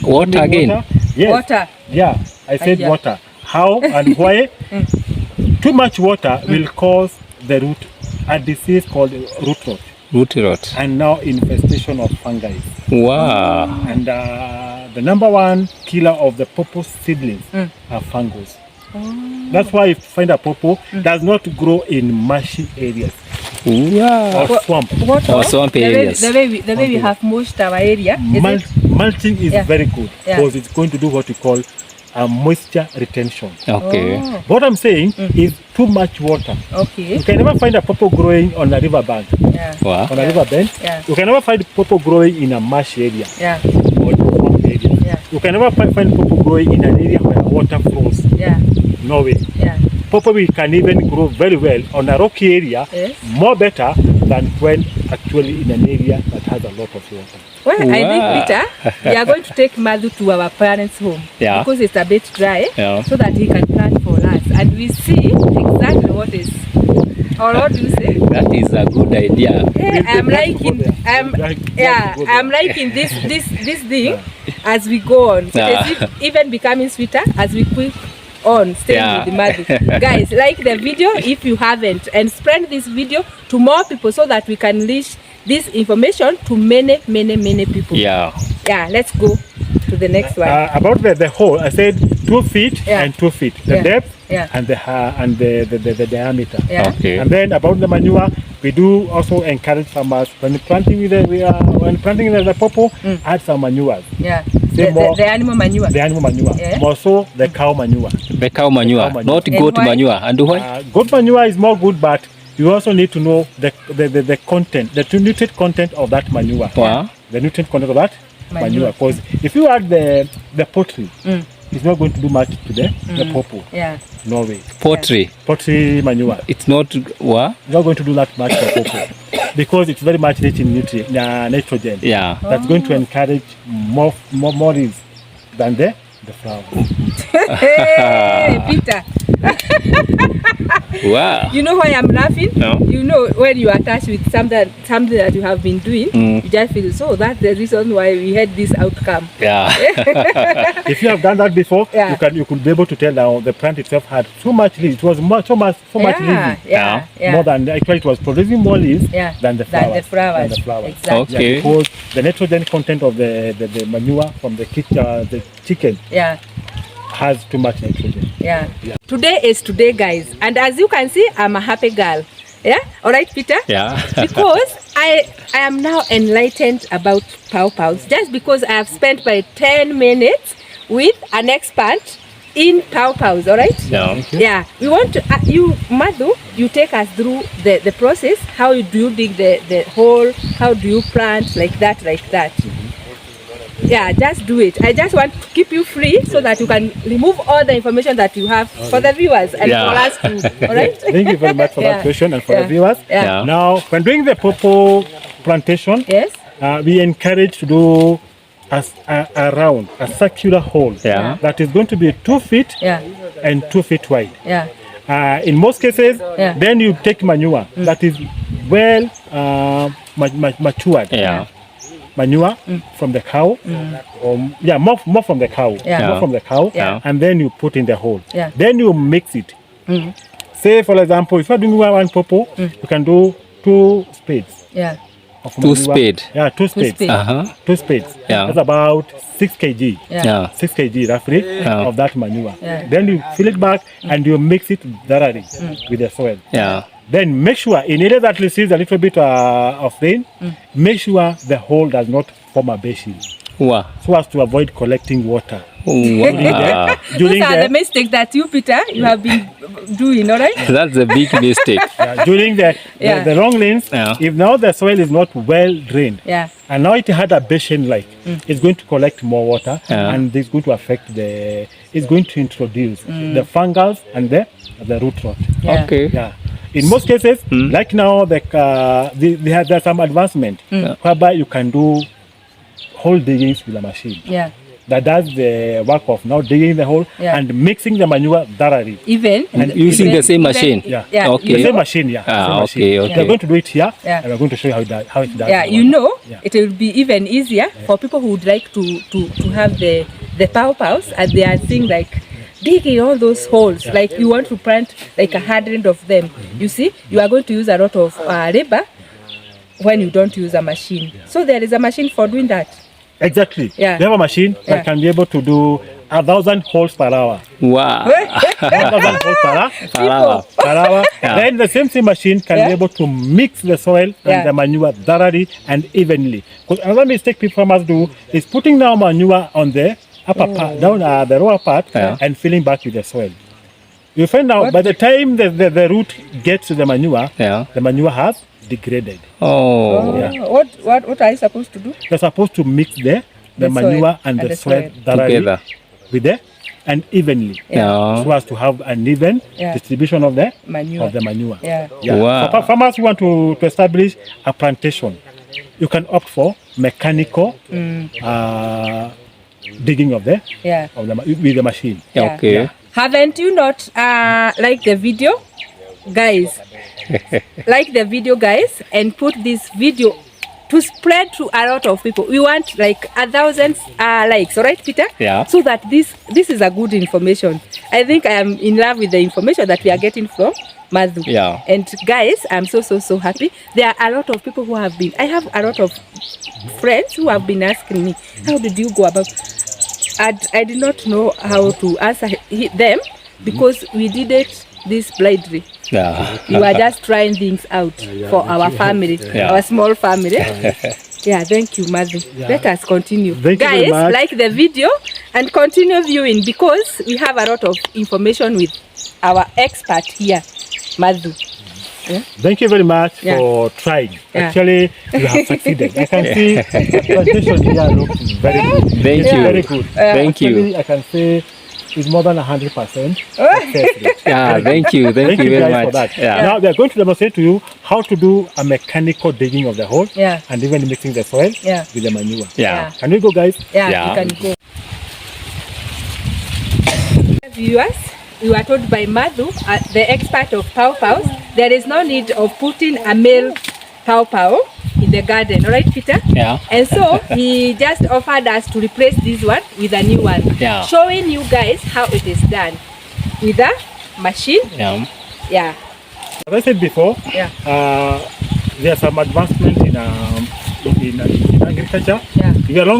[SPEAKER 2] Water again?
[SPEAKER 3] Water? Yes.
[SPEAKER 1] Water.
[SPEAKER 3] Yeah, I said water. How and why? Too much water will cause the root a disease called root rot.
[SPEAKER 2] Root rot.
[SPEAKER 3] And now infestation of fungi.
[SPEAKER 2] Wow.
[SPEAKER 3] And the number one killer of the pawpaw seedlings are fungus. That's why if you find a pawpaw does not grow in marshy areas.
[SPEAKER 2] Wow.
[SPEAKER 3] Or swamp.
[SPEAKER 2] Or swamp areas.
[SPEAKER 1] The way we have mulched our area.
[SPEAKER 3] Mulching is very good because it's going to do what we call moisture retention.
[SPEAKER 2] Okay.
[SPEAKER 3] What I'm saying is too much water.
[SPEAKER 1] Okay.
[SPEAKER 3] You can never find a pawpaw growing on a river bank.
[SPEAKER 2] Wow.
[SPEAKER 3] On a river bend. You can never find pawpaw growing in a marsh area. Or in a swamp area. You can never find pawpaw growing in an area where water flows. No way. Pawpaw can even grow very well on a rocky area, more better than when actually in an area that has a lot of water.
[SPEAKER 1] Well, I think, Peter, we are going to take Mathuu to our parents' home because it's a bit dry, so that he can plant for us, and we see exactly what is. Or what do you say?
[SPEAKER 2] That is a good idea.
[SPEAKER 1] I'm liking this thing as we go on. It is even becoming sweeter as we quick on staying with the Mathuu. Guys, like the video if you haven't, and spread this video to more people so that we can reach this information to many people. Let's go to the next one.
[SPEAKER 3] About the hole, I said 2 feet and 2 feet, the depth and the diameter.
[SPEAKER 2] Okay.
[SPEAKER 3] And then about the manure, we do also encourage farmers when planting the pawpaw, add some manure.
[SPEAKER 1] The animal manure.
[SPEAKER 3] The animal manure. More so the cow manure.
[SPEAKER 2] The cow manure, not goat manure. And why?
[SPEAKER 3] Goat manure is more good, but you also need to know the content, the nutrient content of that manure. The nutrient content of that manure. Because if you add the poultry, it's not going to do much to the pawpaw. No way. Poultry manure.
[SPEAKER 2] It's not what?
[SPEAKER 3] It's not going to do that much for pawpaw because it's very much rich in nutrient, nitrogen. That's going to encourage more leaves than the flower.
[SPEAKER 1] Hey, Peter.
[SPEAKER 2] Wow.
[SPEAKER 1] You know why I'm laughing?
[SPEAKER 2] No.
[SPEAKER 1] You know when you are attached with something that you have been doing, you just feel so. That's the reason why we had this outcome.
[SPEAKER 3] If you have done that before, you could be able to tell now the plant itself had so much leaves. It was so much leaves. More than actually it was producing more leaves than the flowers.
[SPEAKER 1] Exactly.
[SPEAKER 2] Okay.
[SPEAKER 3] Because the nitrogen content of the manure from the chicken has too much nitrogen.
[SPEAKER 1] Today is today, guys, and as you can see, I'm a happy girl. All right, Peter. Because I am now enlightened about pawpaws, just because I have spent my 10 minutes with an expert in pawpaws. All right. We want to Mathuu, you take us through the process. How do you dig the hole? How do you plant like that? Just do it. I just want to keep you free so that you can remove all the information that you have for the viewers and for us too. All right?
[SPEAKER 3] Thank you very much for that question and for the viewers. Now, when doing the pawpaw plantation, we encourage to do a circular hole that is going to be 2 feet and 2 feet wide. In most cases, then you take manure that is well matured. Manure from the cow, more from the cow, and then you put in the hole. Then you mix it. Say, for example, if you're doing one pawpaw, you can do 2 spades.
[SPEAKER 2] 2 spades.
[SPEAKER 3] 2 spades. 2 spades. That's about 6 kg. 6 kg roughly of that manure. Then you fill it back and you mix it thoroughly with the soil. Then make sure in areas that receives a little bit of rain, make sure the hole does not form a basin. So as to avoid collecting water.
[SPEAKER 1] These are the mistakes that you, Peter, you have been doing, all right?
[SPEAKER 2] That's a big mistake.
[SPEAKER 3] During the long lanes, if now the soil is not well drained, and now it had a basin like, it's going to collect more water, and it's going to affect it's going to introduce the fungus and the root rot. In most cases, like now, there's some advancement whereby you can do hole diggings with a machine. That does the work of now digging the hole and mixing the manure thoroughly.
[SPEAKER 2] Using the same machine?
[SPEAKER 3] The same machine, We're going to do it here, and we're going to show you how it does.
[SPEAKER 1] It will be even easier for people who would like to have the pawpaws, and they are seeing like digging all those holes, like you want to plant like 100 of them. You see, you are going to use a lot of labor when you don't use a machine. So there is a machine for doing that.
[SPEAKER 3] Exactly.
[SPEAKER 1] Yeah.
[SPEAKER 3] We have a machine that can be able to do 1,000 holes per hour.
[SPEAKER 2] Wow.
[SPEAKER 3] 1,000 holes per hour.
[SPEAKER 2] Yeah.
[SPEAKER 3] Then the same machine can be able to mix the soil and the manure thoroughly and evenly. Because another mistake people farmers do is putting down manure on the upper part, down the lower part, and filling back with the soil. You find out by the time the root gets to the manure has degraded.
[SPEAKER 2] Oh.
[SPEAKER 1] Yeah. What are you supposed to do?
[SPEAKER 3] You're supposed to mix the manure and the soil thoroughly
[SPEAKER 2] Together.
[SPEAKER 3] with the and evenly, so as to have an even distribution of the manure.
[SPEAKER 1] Yeah.
[SPEAKER 2] Wow.
[SPEAKER 3] So farmers who want to establish a plantation, you can opt for mechanical digging of the with the machine.
[SPEAKER 2] Okay.
[SPEAKER 1] Yeah. Haven't you not liked the video, guys? Like the video, guys, and put this video to spread to a lot of people. We want like 1,000 likes, all right, Peter?
[SPEAKER 2] Yeah.
[SPEAKER 1] So that this is a good information. I think I am in love with the information that we are getting from Mathuu.
[SPEAKER 2] Yeah.
[SPEAKER 1] And guys, I'm so happy. There are a lot of people who have been. I have a lot of friends who have been asking me, how did you go about? I did not know how to answer them because we did it this blindly.
[SPEAKER 2] Yeah.
[SPEAKER 1] We were just trying things out for our family, our small family. Yeah, thank you, Mathuu. Let us continue. Guys, like the video and continue viewing because we have a lot of information with our expert here, Mathuu. Yeah?
[SPEAKER 3] Thank you very much for trying. Actually, you have succeeded. I can see the plantation here looks very good.
[SPEAKER 2] Thank you.
[SPEAKER 3] Very good.
[SPEAKER 2] Thank you.
[SPEAKER 3] I can say it's more than 100%.
[SPEAKER 2] Yeah, thank you. Thank you very much.
[SPEAKER 3] For that.
[SPEAKER 2] Yeah.
[SPEAKER 3] Now we are going to demonstrate to you how to do a mechanical digging of the hole and even mixing the soil with the manure.
[SPEAKER 2] Yeah.
[SPEAKER 3] Can we go, guys?
[SPEAKER 1] Yeah, you can go. Viewers, we were told by Mathuu, the expert of pawpaws, there is no need of putting a male pawpaw in the garden, all right, Peter?
[SPEAKER 2] Yeah.
[SPEAKER 1] And so he just offered us to replace this one with a new one, showing you guys how it is done with a machine. Yeah.
[SPEAKER 3] As I said before, there's some advancement in agriculture. We are no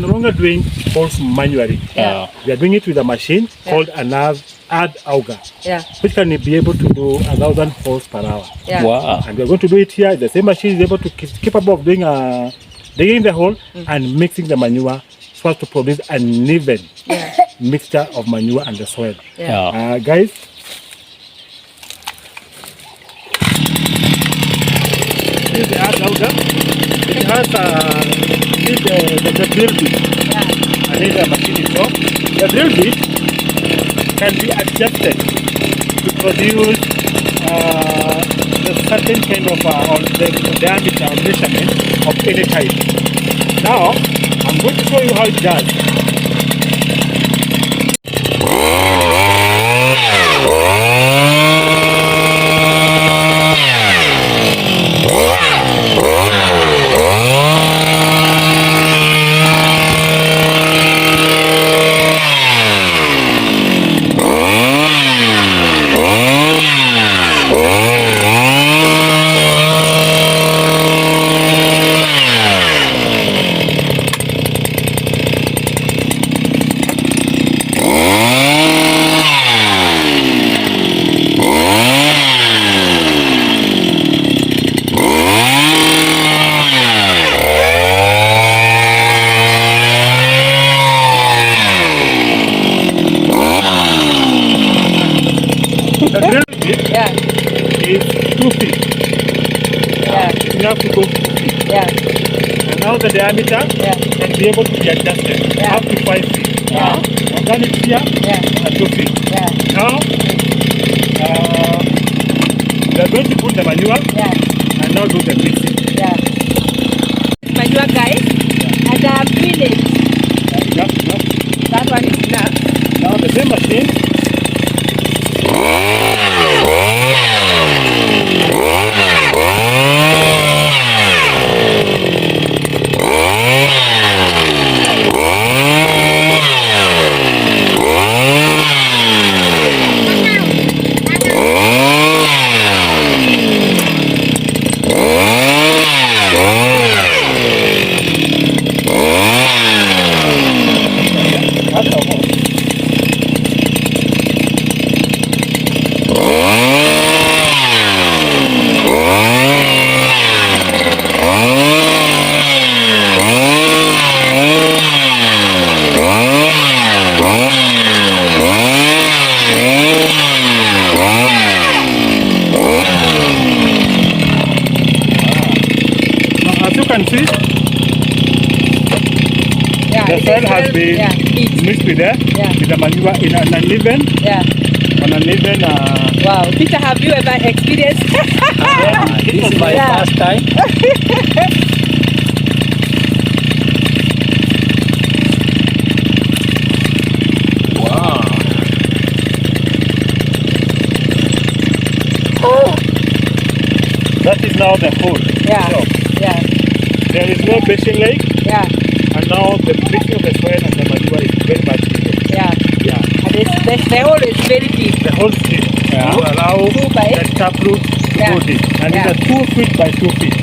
[SPEAKER 3] longer doing holes manually. We are doing it with a machine called an ad auger, which can be able to do 1,000 holes per hour.
[SPEAKER 2] Wow.
[SPEAKER 3] And we are going to do it here. The same machine is able to capable of doing digging the hole and mixing the manure so as to produce an even mixture of manure and the soil. Guys, this is the ad auger. It has the drill bit. And this is the machine itself. The drill bit can be adjusted to produce the certain kind of the diameter or measurement of any type. Now, I'm going to show you how it does. The drill bit is 2 feet. You have to go 2 feet. And now the diameter can be able to be adjusted up to 5 feet. I've done it here at 2 feet. Now we are going to put the manure and now do the mixing.
[SPEAKER 1] Manure, guys, and I have cleaned it.
[SPEAKER 3] Enough.
[SPEAKER 1] That one is enough.
[SPEAKER 3] Now the same machine. can see, the soil has been mixed with the manure in an uneven. On an uneven.
[SPEAKER 1] Wow, Peter, have you ever experienced?
[SPEAKER 2] This is my first time. Wow.
[SPEAKER 3] That is now the hole. There is no basin lake. And now the mixing of the soil and the manure is very much needed.
[SPEAKER 1] And the hole is very deep.
[SPEAKER 3] The hole is deep to allow the taproot to go deep. And it's a 2 feet by 2 feet.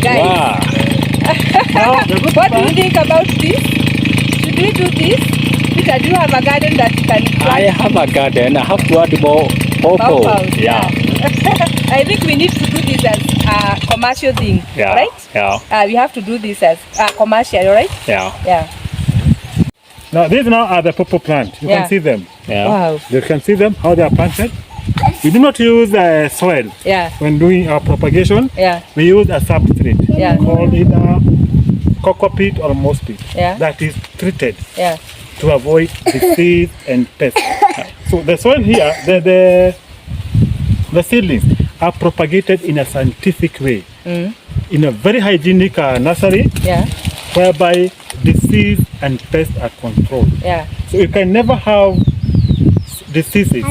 [SPEAKER 1] Guys,
[SPEAKER 2] Wow.
[SPEAKER 3] Now, the good
[SPEAKER 1] what do you
[SPEAKER 3] part,
[SPEAKER 1] think about this? Should we do this? Peter, do you have a garden that you can plant?
[SPEAKER 2] I have a garden. I have to add more pawpaw.
[SPEAKER 1] Pawpaws, I think we need to do this as a commercial thing, right? We have to do this as a commercial, right?
[SPEAKER 3] now these now are the pawpaw plant. You can see them.
[SPEAKER 1] Wow.
[SPEAKER 3] You can see them, how they are planted. We do not use soil when doing our propagation. We use a substrate called either cocoa peat or moss peat that is treated to avoid disease and pests. So the soil here, the seedlings are propagated in a scientific way, in a very hygienic nursery, whereby disease and pests are controlled. So you can never have diseases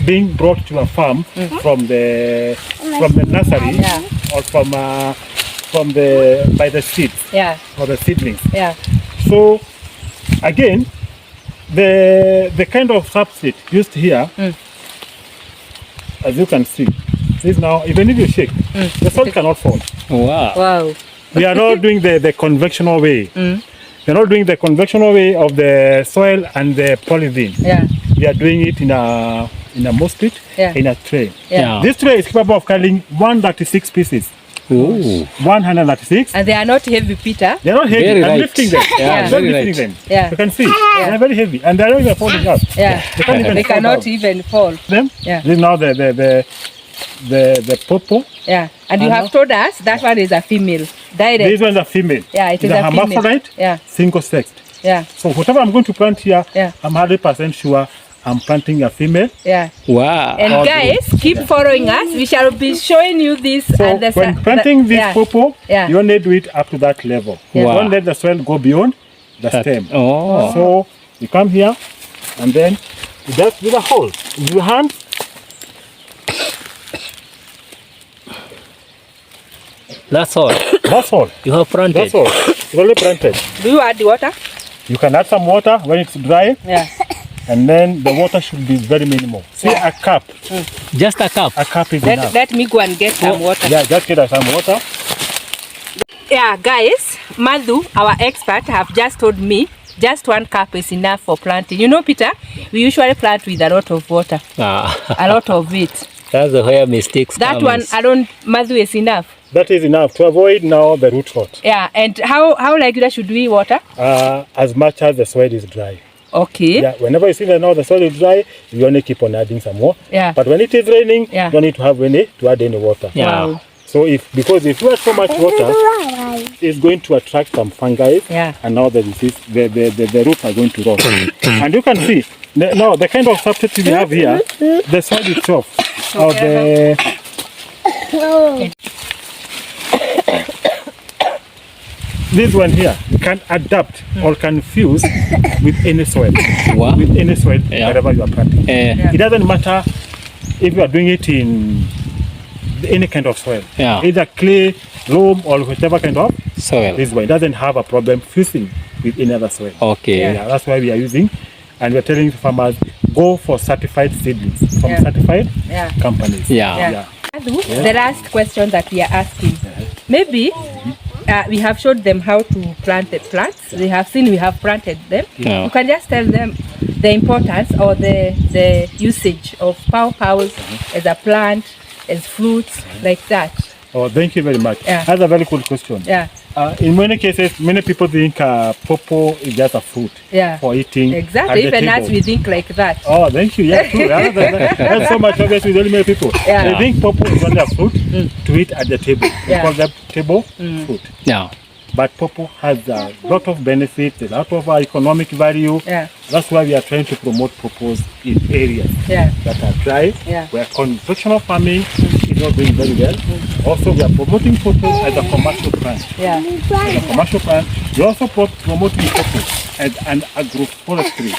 [SPEAKER 3] being brought to a farm from the nursery or by the seeds or the seedlings. So again, the kind of substrate used here, as you can see, is now, even if you shake, the soil cannot fall.
[SPEAKER 2] Wow.
[SPEAKER 3] We are not doing the conventional way. We are not doing the conventional way of the soil and the polythene. We are doing it in a moss pit, in a tray. This tray is capable of carrying 136 pieces.
[SPEAKER 2] Ooh.
[SPEAKER 3] 136.
[SPEAKER 1] And they are not heavy, Peter.
[SPEAKER 3] They are not heavy.
[SPEAKER 2] Very
[SPEAKER 3] I'm
[SPEAKER 2] light.
[SPEAKER 3] lifting them. I'm
[SPEAKER 2] very
[SPEAKER 3] lifting
[SPEAKER 2] light.
[SPEAKER 3] them. You can see. They are very heavy. And they are not even falling up. They can't even
[SPEAKER 1] They
[SPEAKER 3] fall
[SPEAKER 1] cannot
[SPEAKER 3] down.
[SPEAKER 1] even fall.
[SPEAKER 3] Them. This is now the pawpaw.
[SPEAKER 1] And you have told us that one is a female. Direct.
[SPEAKER 3] This one is a female.
[SPEAKER 1] It is
[SPEAKER 3] a
[SPEAKER 1] a female.
[SPEAKER 3] hermaphrodite, single sexed. So whatever I'm going to plant here, I'm 100% sure I'm planting a female.
[SPEAKER 2] Wow.
[SPEAKER 1] And guys, keep following us. We shall be showing you this.
[SPEAKER 3] So
[SPEAKER 1] and the
[SPEAKER 3] when planting this pawpaw, you only do it up to that level. Don't let the soil go beyond the stem. So you come here and then you just do a hole with your hand.
[SPEAKER 2] That's all.
[SPEAKER 3] That's all.
[SPEAKER 2] You have planted.
[SPEAKER 3] That's all. It's only planted.
[SPEAKER 1] Do you add the water?
[SPEAKER 3] You can add some water when it's dry. And then the water should be very minimal. See, a cup.
[SPEAKER 2] Just a cup.
[SPEAKER 3] A cup is enough.
[SPEAKER 1] Let me go and get some water.
[SPEAKER 3] Just get some water.
[SPEAKER 1] Guys, Mathuu, our expert, have just told me just 1 cup is enough for planting. You know, Peter, we usually plant with a lot of water. A lot of it.
[SPEAKER 2] That's where mistakes
[SPEAKER 1] That
[SPEAKER 2] comes.
[SPEAKER 1] one alone, Mathuu, is enough.
[SPEAKER 3] That is enough to avoid now the root rot.
[SPEAKER 1] And how regular should we water?
[SPEAKER 3] As much as the soil is dry.
[SPEAKER 1] Okay.
[SPEAKER 3] Whenever you see that now the soil is dry, you only keep on adding some more. But when it is raining, you don't need to add any water.
[SPEAKER 1] Wow.
[SPEAKER 3] So because if you add so much water, it's going to attract some fungi, and now the disease, the roots are going to rot. And you can see now the kind of substitute we have here, the soil itself, or this one here can adapt or can fuse with any soil. With any soil, wherever you are planting. It doesn't matter if you are doing it in any kind of soil, either clay, loam, or whichever kind of
[SPEAKER 2] soil.
[SPEAKER 3] This one, it doesn't have a problem fusing with any other soil. That's why we are using, and we are telling farmers, go for certified seedlings from certified companies. The
[SPEAKER 1] last question that we are asking, maybe we have showed them how to plant the plants. They have seen we have planted them. You can just tell them the importance or the usage of pawpaws as a plant, as fruits, like that.
[SPEAKER 3] Oh, thank you very much. That's a very cool question. In many cases, many people think pawpaw is just a fruit for eating.
[SPEAKER 1] Exactly. Even us, we think like that.
[SPEAKER 3] Oh, thank you. Yeah, true. That's so much obvious with many people. They think pawpaw is only a fruit to eat at the table. We call that table fruit.
[SPEAKER 2] Yeah.
[SPEAKER 3] But pawpaw has a lot of benefits, a lot of economic value. That's why we are trying to promote pawpaws in areas that are dry, where conventional farming is not doing very well. Also, we are promoting pawpaw as a commercial plant. As a commercial plant, we are also promoting pawpaw as an agroforestry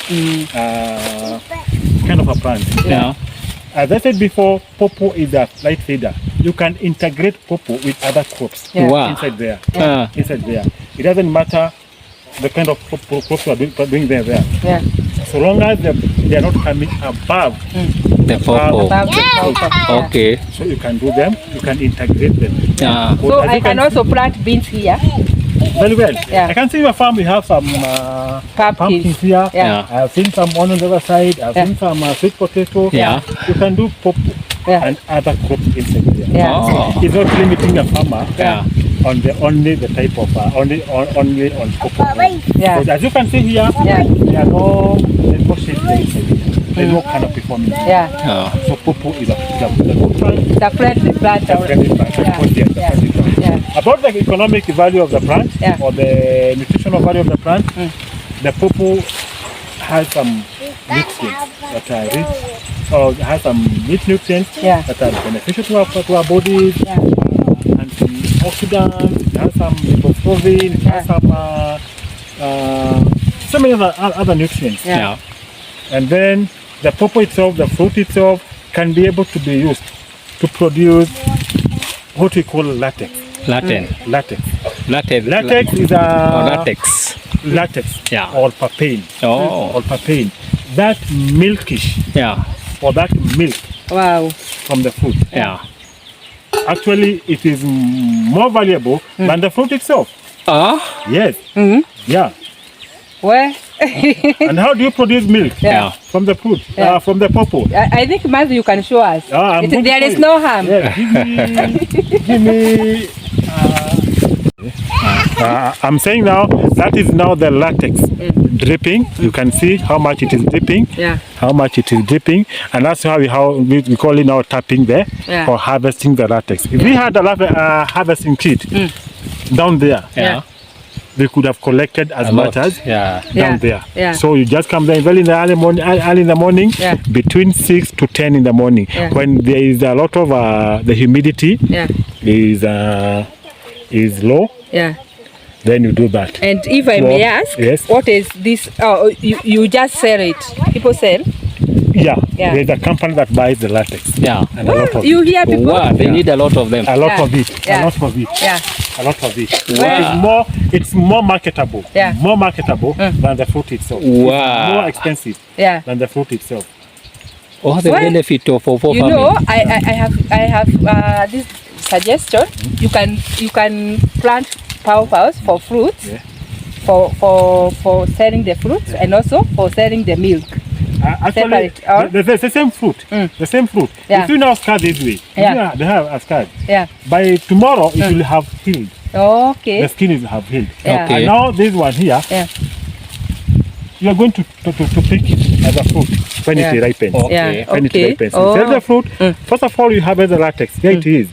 [SPEAKER 3] kind of a plant. As I said before, pawpaw is a light feeder. You can integrate pawpaw with other crops inside there. Inside there. It doesn't matter the kind of crops you are doing there. So long as they are not coming above
[SPEAKER 2] the pawpaw. Okay.
[SPEAKER 3] So you can do them, you can integrate them.
[SPEAKER 1] So I can also plant beans here.
[SPEAKER 3] Very well. I can see your farm, we have some pumpkins here. I've seen some on the other side. I've seen some sweet potato. You can do pawpaw and other crops inside there. It's not limiting a farmer on only the type of only on pawpaw. So as you can see here, there are no shade inside here. There's no canopy forming. So pawpaw is a good plant.
[SPEAKER 1] It's a friendly plant.
[SPEAKER 3] About the economic value of the plant or the nutritional value of the plant, the pawpaw has some nutrients that are rich, or has some rich nutrients that are beneficial to our bodies, antioxidants, it has some riboflavin, it has some so many other nutrients. And then the pawpaw itself, the fruit itself, can be able to be used to produce what we call latex. Latex is latex or papain. Or papain. That milkish. Or that milk from the fruit. Actually, it is more valuable than the fruit itself. Yes. Yeah.
[SPEAKER 1] Where?
[SPEAKER 3] And how do you produce milk from the fruit, from the pawpaw?
[SPEAKER 1] I think, Mathuu, you can show us. There is no harm.
[SPEAKER 3] Give me I'm saying now, that is now the latex dripping. You can see how much it is dripping, how much it is dripping, and that's how we call it now tapping there or harvesting the latex. If we had a harvesting kit down there, we could have collected as much as down there. So you just come there early in the morning, between 6 to 10 in the morning, when there is a lot of the humidity is low. Then you do that.
[SPEAKER 1] And if I may ask, what is this? Oh, you just sell it. People sell.
[SPEAKER 3] There's a company that buys the latex. And a lot of
[SPEAKER 1] you hear people?
[SPEAKER 2] Wow, they need a lot of them.
[SPEAKER 3] A lot of it. A lot of it. A lot of it. It's more marketable. More marketable than the fruit itself. It's more expensive than the fruit itself.
[SPEAKER 2] What's the benefit of farming?
[SPEAKER 1] You know, I have this suggestion. You can plant pawpaws for fruits, for selling the fruits, and also for selling the milk.
[SPEAKER 3] Actually, the same fruit. The same fruit. If you now scar this way, they have a scar. By tomorrow, it will have healed. The skin will have healed. And now this one here, you are going to pick it as a fruit when it ripens. When it ripens. You sell the fruit. First of all, you have the latex. Here it is.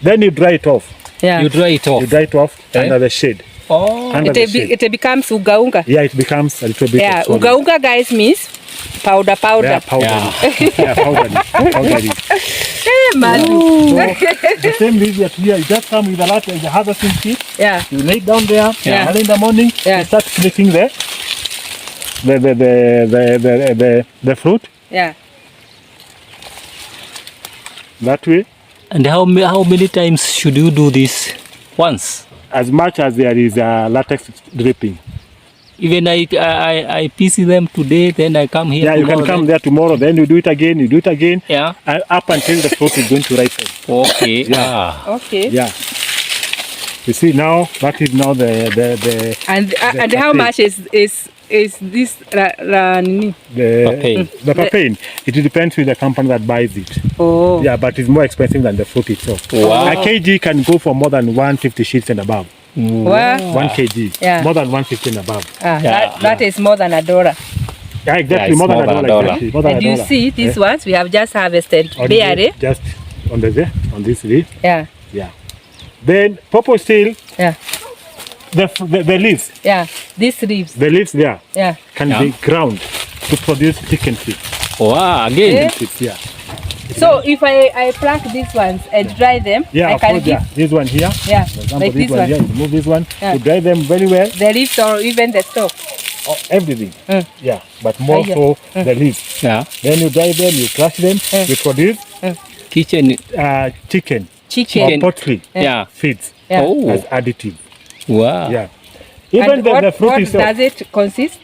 [SPEAKER 3] Then you dry it off.
[SPEAKER 2] You dry it off.
[SPEAKER 3] You dry it off under the shade.
[SPEAKER 1] It becomes unga.
[SPEAKER 3] It becomes a little bit.
[SPEAKER 1] Unga, guys, means powder.
[SPEAKER 3] Powdery. The same reason here, you just come with the harvesting kit. You lay it down there. Early in the morning, you start clicking the fruit. That way.
[SPEAKER 2] And how many times should you do this? Once?
[SPEAKER 3] As much as there is latex dripping.
[SPEAKER 2] Even I PC them today, then I come here
[SPEAKER 3] tomorrow. You can come there tomorrow, then you do it again, and up until the fruit is going to ripen.
[SPEAKER 1] Okay.
[SPEAKER 3] You see now, that is now the
[SPEAKER 1] and how much is this
[SPEAKER 3] the papain? It depends with the company that buys it. But it's more expensive than the fruit itself. A kg can go for more than 150 sheets and above.
[SPEAKER 1] Wow.
[SPEAKER 3] 1 kg.
[SPEAKER 1] Yeah.
[SPEAKER 3] More than 150 and above.
[SPEAKER 1] That is more than $1.
[SPEAKER 3] Yeah, exactly.
[SPEAKER 2] it's
[SPEAKER 3] more than $1. Exactly. More than
[SPEAKER 1] And
[SPEAKER 3] $1.
[SPEAKER 1] you see, these ones we have just harvested barely.
[SPEAKER 3] Just on this leaf.
[SPEAKER 1] Yeah.
[SPEAKER 3] Yeah. Then pawpaw still,
[SPEAKER 1] Yeah.
[SPEAKER 3] the leaves.
[SPEAKER 1] Yeah. These leaves.
[SPEAKER 3] The leaves there
[SPEAKER 1] Yeah.
[SPEAKER 3] can be ground to produce chicken feed.
[SPEAKER 2] Wow, again.
[SPEAKER 3] Yeah.
[SPEAKER 1] So if I pluck these ones and dry them,
[SPEAKER 3] Yeah,
[SPEAKER 1] I
[SPEAKER 3] of
[SPEAKER 1] can
[SPEAKER 3] course,
[SPEAKER 1] give
[SPEAKER 3] this one here.
[SPEAKER 1] Yeah,
[SPEAKER 3] For example,
[SPEAKER 1] like
[SPEAKER 3] this
[SPEAKER 1] this
[SPEAKER 3] one
[SPEAKER 1] one.
[SPEAKER 3] here. You remove this one.
[SPEAKER 1] Yeah.
[SPEAKER 3] You dry them very well.
[SPEAKER 1] the leaves or even the stalk.
[SPEAKER 3] Everything. Yeah, but more
[SPEAKER 1] Yeah.
[SPEAKER 3] so the leaves.
[SPEAKER 2] Yeah.
[SPEAKER 3] Then you dry them, you crush them, you produce
[SPEAKER 2] Kitchen.
[SPEAKER 3] chicken or
[SPEAKER 1] Chicken.
[SPEAKER 3] poultry
[SPEAKER 2] Yeah.
[SPEAKER 3] feeds
[SPEAKER 1] Yeah.
[SPEAKER 2] Oh.
[SPEAKER 3] as additive.
[SPEAKER 2] Wow.
[SPEAKER 3] Yeah. Even
[SPEAKER 1] And
[SPEAKER 3] the fruit
[SPEAKER 1] what
[SPEAKER 3] itself.
[SPEAKER 1] does it consist?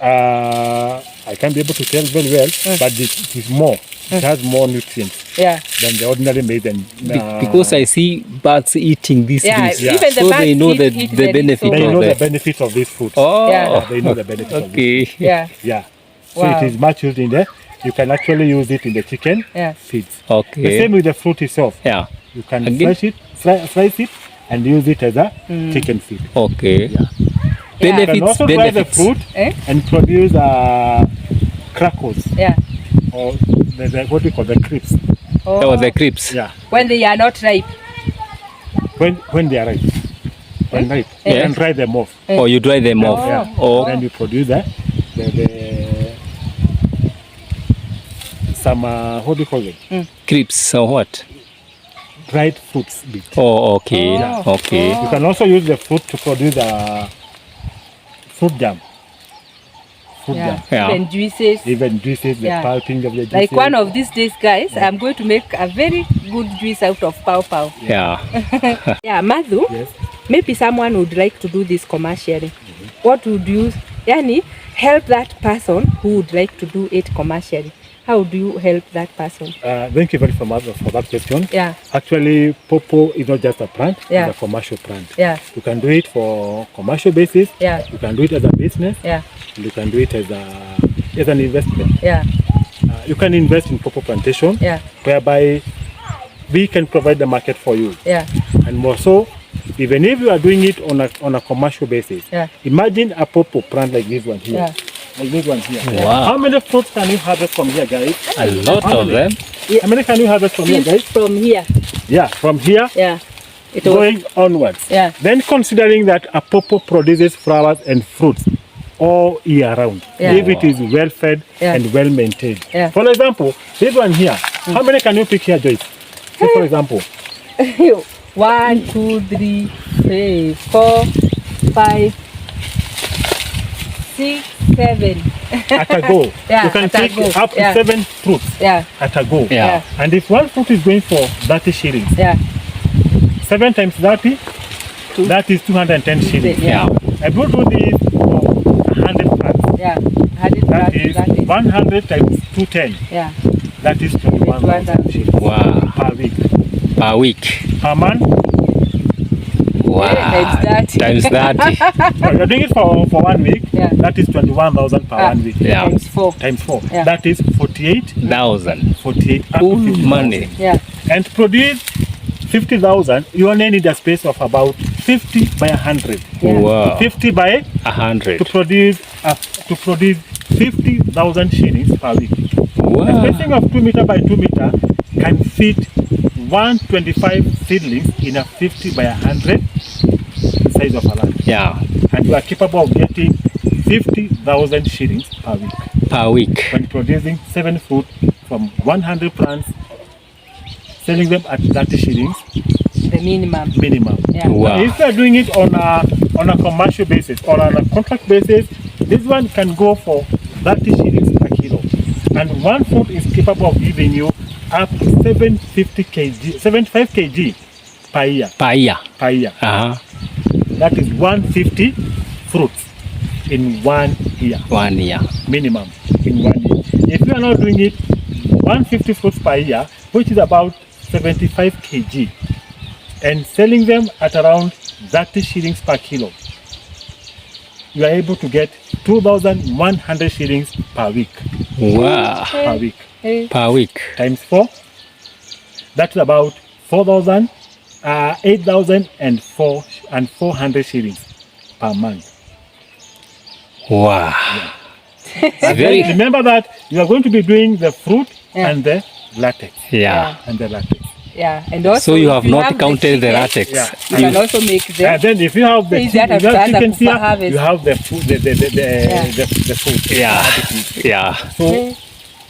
[SPEAKER 3] I can't be able to tell very well, but it is more. It has more nutrients
[SPEAKER 1] Yeah.
[SPEAKER 3] than the ordinary maize. And
[SPEAKER 2] Because I see birds eating these
[SPEAKER 1] Yeah,
[SPEAKER 2] leaves.
[SPEAKER 1] even the
[SPEAKER 2] So they
[SPEAKER 1] birds
[SPEAKER 2] know
[SPEAKER 1] eat
[SPEAKER 2] the
[SPEAKER 1] the leaves
[SPEAKER 2] benefit
[SPEAKER 1] so
[SPEAKER 3] they
[SPEAKER 2] of
[SPEAKER 3] know the
[SPEAKER 2] it.
[SPEAKER 3] benefit of this fruit.
[SPEAKER 2] Oh.
[SPEAKER 1] Yeah.
[SPEAKER 3] They know the benefit of this.
[SPEAKER 2] Okay.
[SPEAKER 1] Yeah.
[SPEAKER 3] Yeah. So
[SPEAKER 1] Wow.
[SPEAKER 3] it is much used in there. You can actually use it in the chicken
[SPEAKER 1] Yeah.
[SPEAKER 3] feeds.
[SPEAKER 2] Okay.
[SPEAKER 3] The same with the fruit itself.
[SPEAKER 2] Yeah.
[SPEAKER 3] You can
[SPEAKER 2] Again?
[SPEAKER 3] slice it and use it as a chicken feed.
[SPEAKER 2] Okay.
[SPEAKER 3] Yeah.
[SPEAKER 1] Yeah.
[SPEAKER 3] You can
[SPEAKER 2] Benefits.
[SPEAKER 3] also dry the
[SPEAKER 2] Benefits.
[SPEAKER 3] fruit and produce crackles
[SPEAKER 1] Yeah.
[SPEAKER 3] or what do you call the crisps.
[SPEAKER 2] Oh, the crips.
[SPEAKER 3] Yeah.
[SPEAKER 1] When they are not ripe.
[SPEAKER 3] When they are ripe. When ripe, you
[SPEAKER 2] Yeah.
[SPEAKER 3] can dry them off.
[SPEAKER 2] Or you dry them off.
[SPEAKER 3] Yeah.
[SPEAKER 2] Oh.
[SPEAKER 3] Then you produce some what do you call it?
[SPEAKER 2] Crips or what?
[SPEAKER 3] Dried fruits bit.
[SPEAKER 2] Oh, okay.
[SPEAKER 1] Oh.
[SPEAKER 2] Okay.
[SPEAKER 3] You can also use the fruit to produce fruit jam. Fruit
[SPEAKER 1] Yeah.
[SPEAKER 3] jam.
[SPEAKER 2] Yeah.
[SPEAKER 1] Even juices.
[SPEAKER 3] Even juices, the
[SPEAKER 1] Yeah.
[SPEAKER 3] pulping of the juices.
[SPEAKER 1] Like one of these days, guys, I'm going to make a very good juice out of Pawpaw.
[SPEAKER 2] Yeah.
[SPEAKER 1] Yeah, Mathuu,
[SPEAKER 3] Yes.
[SPEAKER 1] maybe someone would like to do this commercially. What would you, yani, help that person who would like to do it commercially? How do you help that person?
[SPEAKER 3] Thank you very much for that question.
[SPEAKER 1] Yeah,
[SPEAKER 3] Actually, pawpaw is not just a plant,
[SPEAKER 1] Yeah.
[SPEAKER 3] it's a commercial plant.
[SPEAKER 1] yeah,
[SPEAKER 3] You can do it for commercial basis.
[SPEAKER 1] Yeah.
[SPEAKER 3] You can do it as a business.
[SPEAKER 1] yeah,
[SPEAKER 3] You can do it as an investment.
[SPEAKER 1] yeah,
[SPEAKER 3] You can invest in pawpaw plantation,
[SPEAKER 1] yeah,
[SPEAKER 3] whereby we can provide the market for you.
[SPEAKER 1] yeah,
[SPEAKER 3] And more so, even if you are doing it on a commercial basis,
[SPEAKER 1] Yeah.
[SPEAKER 3] imagine a pawpaw plant like this one here.
[SPEAKER 1] Yeah.
[SPEAKER 3] Like this one here.
[SPEAKER 2] Wow.
[SPEAKER 3] How many fruits can you harvest from here, guys?
[SPEAKER 2] A lot of them.
[SPEAKER 3] How many can you harvest from here,
[SPEAKER 1] Since
[SPEAKER 3] guys?
[SPEAKER 1] from here,
[SPEAKER 3] Yeah, from here
[SPEAKER 1] yeah, it was,
[SPEAKER 3] going onwards.
[SPEAKER 1] Yeah.
[SPEAKER 3] Then considering that a pawpaw produces flowers and fruits all year round,
[SPEAKER 1] Yeah.
[SPEAKER 3] if it is well fed
[SPEAKER 1] Yeah.
[SPEAKER 3] and well maintained.
[SPEAKER 1] Yeah.
[SPEAKER 3] For example, this one here, how many can you pick here, Joyce? Say for example,
[SPEAKER 1] 1, 2, 3, 4, 5, 6, 7.
[SPEAKER 3] at a go,
[SPEAKER 1] Yeah,
[SPEAKER 3] you can
[SPEAKER 1] at a
[SPEAKER 3] pick
[SPEAKER 1] go.
[SPEAKER 3] up to
[SPEAKER 1] Yeah.
[SPEAKER 3] 7 fruits
[SPEAKER 1] Yeah,
[SPEAKER 3] at a go.
[SPEAKER 2] Yeah.
[SPEAKER 3] And if one fruit is going for 30 shillings,
[SPEAKER 1] yeah,
[SPEAKER 3] 7 times 30, that is 210 shillings.
[SPEAKER 1] Yeah.
[SPEAKER 2] Yeah.
[SPEAKER 3] I will do this for 100 plants.
[SPEAKER 1] yeah. Had it
[SPEAKER 3] That
[SPEAKER 1] back,
[SPEAKER 3] is
[SPEAKER 1] that is,
[SPEAKER 3] 100 times 210.
[SPEAKER 1] yeah,
[SPEAKER 3] That is 21,000 shillings
[SPEAKER 2] Wow.
[SPEAKER 3] per week.
[SPEAKER 2] Per week.
[SPEAKER 3] Per month,
[SPEAKER 2] Wow.
[SPEAKER 1] Times 30.
[SPEAKER 2] Times 30.
[SPEAKER 3] no, you're doing it for 1 week.
[SPEAKER 1] Yeah.
[SPEAKER 3] That is 21,000 per 1 week.
[SPEAKER 2] Yeah.
[SPEAKER 1] Times 4.
[SPEAKER 3] Times 4.
[SPEAKER 1] Yeah.
[SPEAKER 3] That is 48. 48 up to
[SPEAKER 2] Cool
[SPEAKER 3] 50,000.
[SPEAKER 2] money.
[SPEAKER 1] Yeah,
[SPEAKER 3] And to produce 50,000, you only need a space of about 50 by 100.
[SPEAKER 1] Yeah.
[SPEAKER 2] Wow.
[SPEAKER 3] 50 by
[SPEAKER 2] 100.
[SPEAKER 3] to produce 50,000 shillings per week. The
[SPEAKER 2] Wow.
[SPEAKER 3] spacing of 2 meter by 2 meter can fit 125 seedlings in a 50 by 100 size of a land.
[SPEAKER 2] Yeah.
[SPEAKER 3] And you are capable of getting 50,000 shillings per week
[SPEAKER 2] Per week.
[SPEAKER 3] when producing 7 fruit from 100 plants, selling them at 30 shillings
[SPEAKER 1] the minimum.
[SPEAKER 3] minimum.
[SPEAKER 1] Yeah.
[SPEAKER 2] Wow.
[SPEAKER 3] If you are doing it on a commercial basis or on a contract basis, this one can go for 30 shillings per kilo. And one fruit is capable of giving you up to 75 kg per year.
[SPEAKER 2] Per year.
[SPEAKER 3] Per year.
[SPEAKER 2] Uh-huh.
[SPEAKER 3] That is 150 fruits in 1 year.
[SPEAKER 2] 1 year.
[SPEAKER 3] Minimum in 1 year. If you are not doing it 150 fruits per year, which is about 75 kg, and selling them at around 30 shillings per kilo, you are able to get 2,100 shillings per week.
[SPEAKER 2] Wow.
[SPEAKER 3] Per week.
[SPEAKER 1] Hey.
[SPEAKER 2] Per week.
[SPEAKER 3] Times 4, that's about 4,000 8,400 shillings per month.
[SPEAKER 2] Wow.
[SPEAKER 3] And
[SPEAKER 2] Very.
[SPEAKER 3] remember that you are going to be doing the fruit and the latex.
[SPEAKER 2] Yeah.
[SPEAKER 3] And the latex.
[SPEAKER 1] Yeah, and also
[SPEAKER 2] So you
[SPEAKER 1] if
[SPEAKER 2] have not counted the
[SPEAKER 1] chicken,
[SPEAKER 2] latex.
[SPEAKER 3] Yeah.
[SPEAKER 1] You can also make them.
[SPEAKER 3] And then if you have the
[SPEAKER 1] Things that have
[SPEAKER 3] chickens here,
[SPEAKER 1] harvest.
[SPEAKER 3] you have the food, the food.
[SPEAKER 2] Yeah. Yeah.
[SPEAKER 3] So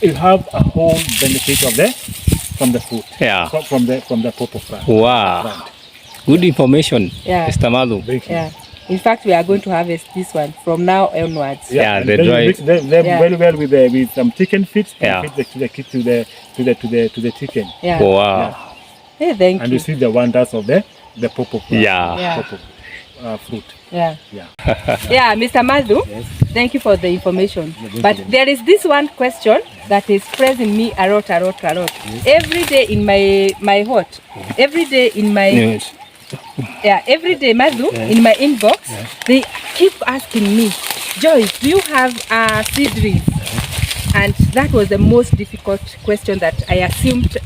[SPEAKER 3] you have a whole benefit of from the food.
[SPEAKER 2] Yeah.
[SPEAKER 3] From the pawpaw plant.
[SPEAKER 2] Wow. Good information,
[SPEAKER 1] Yeah.
[SPEAKER 2] Mr. Mathuu.
[SPEAKER 3] Thank you.
[SPEAKER 1] Yeah. In fact, we are going to harvest this one from now onwards.
[SPEAKER 2] Yeah,
[SPEAKER 3] and
[SPEAKER 2] the
[SPEAKER 3] then
[SPEAKER 2] dry-
[SPEAKER 3] you mix them very well with some chicken feet.
[SPEAKER 2] Yeah.
[SPEAKER 3] And feed the to the chicken.
[SPEAKER 1] Yeah.
[SPEAKER 2] Wow.
[SPEAKER 1] Hey, thank
[SPEAKER 3] And
[SPEAKER 1] you.
[SPEAKER 3] you see the wonders of the pawpaw plant.
[SPEAKER 2] Yeah.
[SPEAKER 1] Yeah.
[SPEAKER 3] Pawpaw fruit.
[SPEAKER 1] Yeah.
[SPEAKER 3] Yeah.
[SPEAKER 1] Yeah, Mr. Mathuu,
[SPEAKER 3] Yes.
[SPEAKER 1] thank you for the information.
[SPEAKER 3] welcome.
[SPEAKER 1] But there is this one question that is pressing me a lot. Every day in my what? Every day in my
[SPEAKER 2] Yes.
[SPEAKER 1] every day, Mathuu, in my inbox, they keep asking me, Joyce, do you have seedlings? And that was the most difficult question that I assumed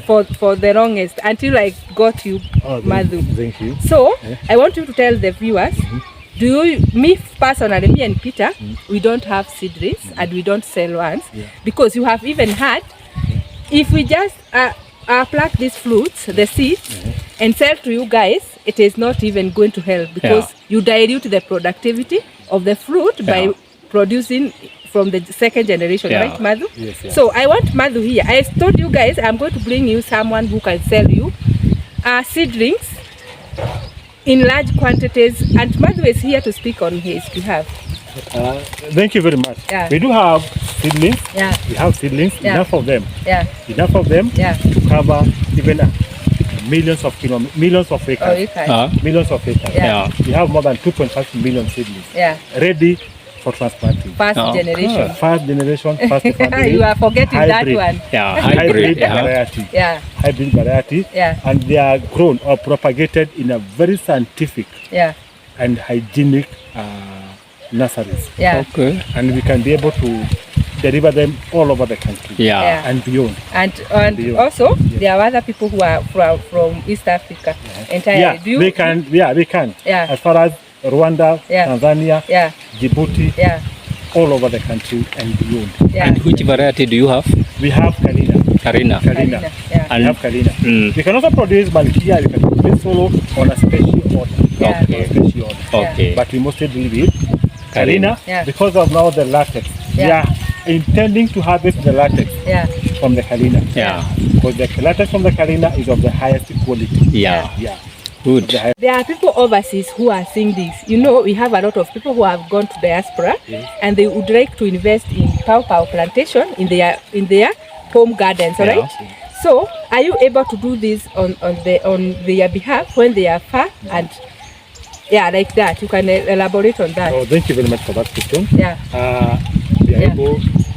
[SPEAKER 1] for the longest until I got you, Mathuu.
[SPEAKER 3] Thank you.
[SPEAKER 1] So I want you to tell the viewers, me personally, me and Peter, we don't have seedlings and we don't sell ones because you have even had, if we just pluck these fruits, the seeds, and sell to you guys, it is not even going to help because you dilute the productivity of the fruit by producing from the second generation, right, Mathuu?
[SPEAKER 3] Yes, yes.
[SPEAKER 1] So I want Mathuu here. I told you guys I'm going to bring you someone who can sell you seedlings in large quantities, and Mathuu is here to speak on his behalf.
[SPEAKER 3] Thank you very much.
[SPEAKER 1] Yeah.
[SPEAKER 3] We do have seedlings.
[SPEAKER 1] Yeah.
[SPEAKER 3] We have seedlings,
[SPEAKER 1] Yeah.
[SPEAKER 3] enough of them.
[SPEAKER 1] Yeah.
[SPEAKER 3] Enough of them
[SPEAKER 1] Yeah.
[SPEAKER 3] to cover even millions of acres.
[SPEAKER 1] Oh, you can.
[SPEAKER 3] Millions of acres.
[SPEAKER 1] Yeah.
[SPEAKER 3] We have more than 2.5 million seedlings
[SPEAKER 1] Yeah.
[SPEAKER 3] ready for transplanting.
[SPEAKER 1] First generation.
[SPEAKER 3] First generation, first family.
[SPEAKER 1] You are forgetting
[SPEAKER 3] hybrid.
[SPEAKER 1] that one.
[SPEAKER 2] Yeah.
[SPEAKER 3] Hybrid
[SPEAKER 2] Yeah.
[SPEAKER 3] variety.
[SPEAKER 1] Yeah.
[SPEAKER 3] Hybrid variety.
[SPEAKER 1] Yeah.
[SPEAKER 3] And they are grown or propagated in a very scientific
[SPEAKER 1] Yeah.
[SPEAKER 3] and hygienic nurseries.
[SPEAKER 1] Yeah.
[SPEAKER 2] Okay.
[SPEAKER 3] And we can be able to deliver them all over the country
[SPEAKER 2] Yeah.
[SPEAKER 3] and beyond.
[SPEAKER 1] And
[SPEAKER 3] Beyond.
[SPEAKER 1] also there are other people who are from East Africa entirely.
[SPEAKER 3] Yeah,
[SPEAKER 1] Do you?
[SPEAKER 3] they can. Yeah, they can.
[SPEAKER 1] Yeah.
[SPEAKER 3] As far as Rwanda,
[SPEAKER 1] Yeah.
[SPEAKER 3] Tanzania,
[SPEAKER 1] Yeah.
[SPEAKER 3] Djibouti,
[SPEAKER 1] Yeah.
[SPEAKER 3] all over the country and beyond.
[SPEAKER 1] Yeah.
[SPEAKER 2] And which variety do you have?
[SPEAKER 3] We have Kalina.
[SPEAKER 2] Karina.
[SPEAKER 3] Kalina.
[SPEAKER 1] Yeah.
[SPEAKER 3] We have Kalina.
[SPEAKER 2] Mm.
[SPEAKER 3] We can also produce Malkia. We can produce solo on a special order.
[SPEAKER 1] Yeah.
[SPEAKER 2] Okay.
[SPEAKER 3] On a special order.
[SPEAKER 2] Okay.
[SPEAKER 3] But we mostly deal with Kalina
[SPEAKER 1] Yeah.
[SPEAKER 3] because of now the latex.
[SPEAKER 1] Yeah.
[SPEAKER 3] We are intending to harvest the latex
[SPEAKER 1] Yeah.
[SPEAKER 3] from the Kalina.
[SPEAKER 2] Yeah.
[SPEAKER 3] Because the latex from the Kalina is of the highest quality.
[SPEAKER 2] Yeah.
[SPEAKER 3] Yeah.
[SPEAKER 2] Good.
[SPEAKER 3] The highest.
[SPEAKER 1] There are people overseas who are seeing this. You know, we have a lot of people who have gone to diaspora and they would like to invest in Pawpaw plantation in their home gardens, all
[SPEAKER 2] Yeah.
[SPEAKER 1] right? So, are you able to do this on their behalf when they are far and like that? You can elaborate on that.
[SPEAKER 3] So thank you very much for that question.
[SPEAKER 1] Yeah.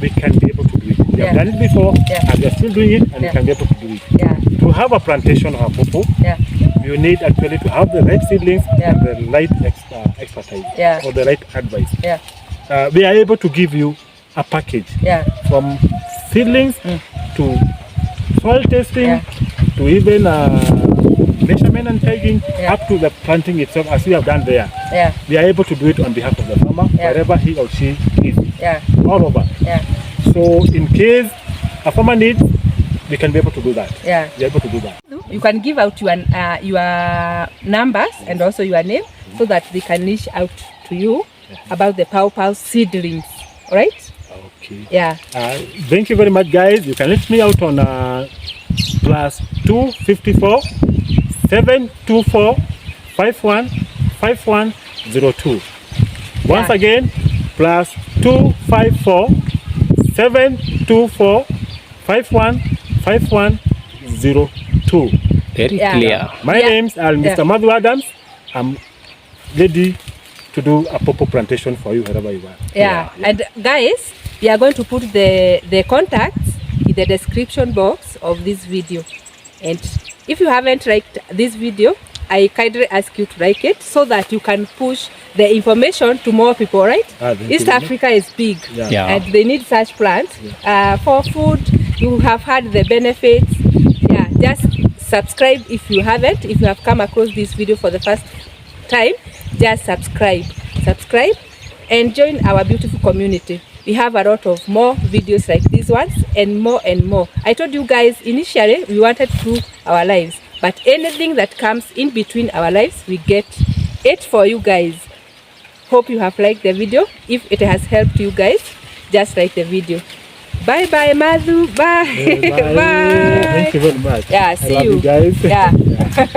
[SPEAKER 3] We can be able to do it. We have
[SPEAKER 1] Yeah.
[SPEAKER 3] done it before,
[SPEAKER 1] Yeah.
[SPEAKER 3] and we are still doing it, and
[SPEAKER 1] Yeah.
[SPEAKER 3] we can be able to do it.
[SPEAKER 1] Yeah.
[SPEAKER 3] To have a plantation of a pawpaw,
[SPEAKER 1] Yeah.
[SPEAKER 3] you need actually to have the right seedlings
[SPEAKER 1] Yeah.
[SPEAKER 3] and the right expertise
[SPEAKER 1] Yeah.
[SPEAKER 3] or the right advice.
[SPEAKER 1] Yeah.
[SPEAKER 3] We are able to give you a package
[SPEAKER 1] Yeah.
[SPEAKER 3] from seedlings to soil testing
[SPEAKER 1] Yeah.
[SPEAKER 3] to even measurement and tagging
[SPEAKER 1] Yeah.
[SPEAKER 3] up to the planting itself, as we have done there.
[SPEAKER 1] Yeah.
[SPEAKER 3] We are able to do it on behalf of the farmer,
[SPEAKER 1] Yeah.
[SPEAKER 3] wherever he or she is,
[SPEAKER 1] Yeah.
[SPEAKER 3] all over.
[SPEAKER 1] Yeah.
[SPEAKER 3] So in case a farmer needs, we can be able to do that.
[SPEAKER 1] Yeah.
[SPEAKER 3] We are able to do that.
[SPEAKER 1] You can give out your numbers and also your name so that they can reach out to you about the Pawpaw seedlings. All right?
[SPEAKER 3] Okay.
[SPEAKER 1] Yeah.
[SPEAKER 3] Thank you very much, guys. You can reach me out on +254 724 51 5102. Once
[SPEAKER 1] Yeah.
[SPEAKER 3] again, +254 724 51 5102.
[SPEAKER 2] Very
[SPEAKER 1] Yeah.
[SPEAKER 2] clear.
[SPEAKER 3] My
[SPEAKER 1] Yeah.
[SPEAKER 3] name's Mr. Mathuu Adams. I'm ready to do a pawpaw plantation for you wherever you are.
[SPEAKER 1] Yeah. And guys, we are going to put the contacts in the description box of this video. And if you haven't liked this video, I kindly ask you to like it so that you can push the information to more people, right?
[SPEAKER 3] Thank
[SPEAKER 1] East
[SPEAKER 3] you.
[SPEAKER 1] Africa is big.
[SPEAKER 3] Yeah.
[SPEAKER 2] Yeah.
[SPEAKER 1] And they need such plants for food. You have had the benefits. Yeah, just subscribe if you haven't. If you have come across this video for the first time, just subscribe and join our beautiful community. We have a lot of more videos like these ones and more and more. I told you guys initially we wanted to do our lives, but anything that comes in between our lives, we get it for you guys. Hope you have liked the video. If it has helped you guys, just like the video. Bye bye, Mathuu. Bye.
[SPEAKER 3] Bye.
[SPEAKER 1] Bye.
[SPEAKER 3] Thank you very much.
[SPEAKER 1] Yeah, see
[SPEAKER 3] I love
[SPEAKER 1] you
[SPEAKER 3] guys.
[SPEAKER 1] Yeah.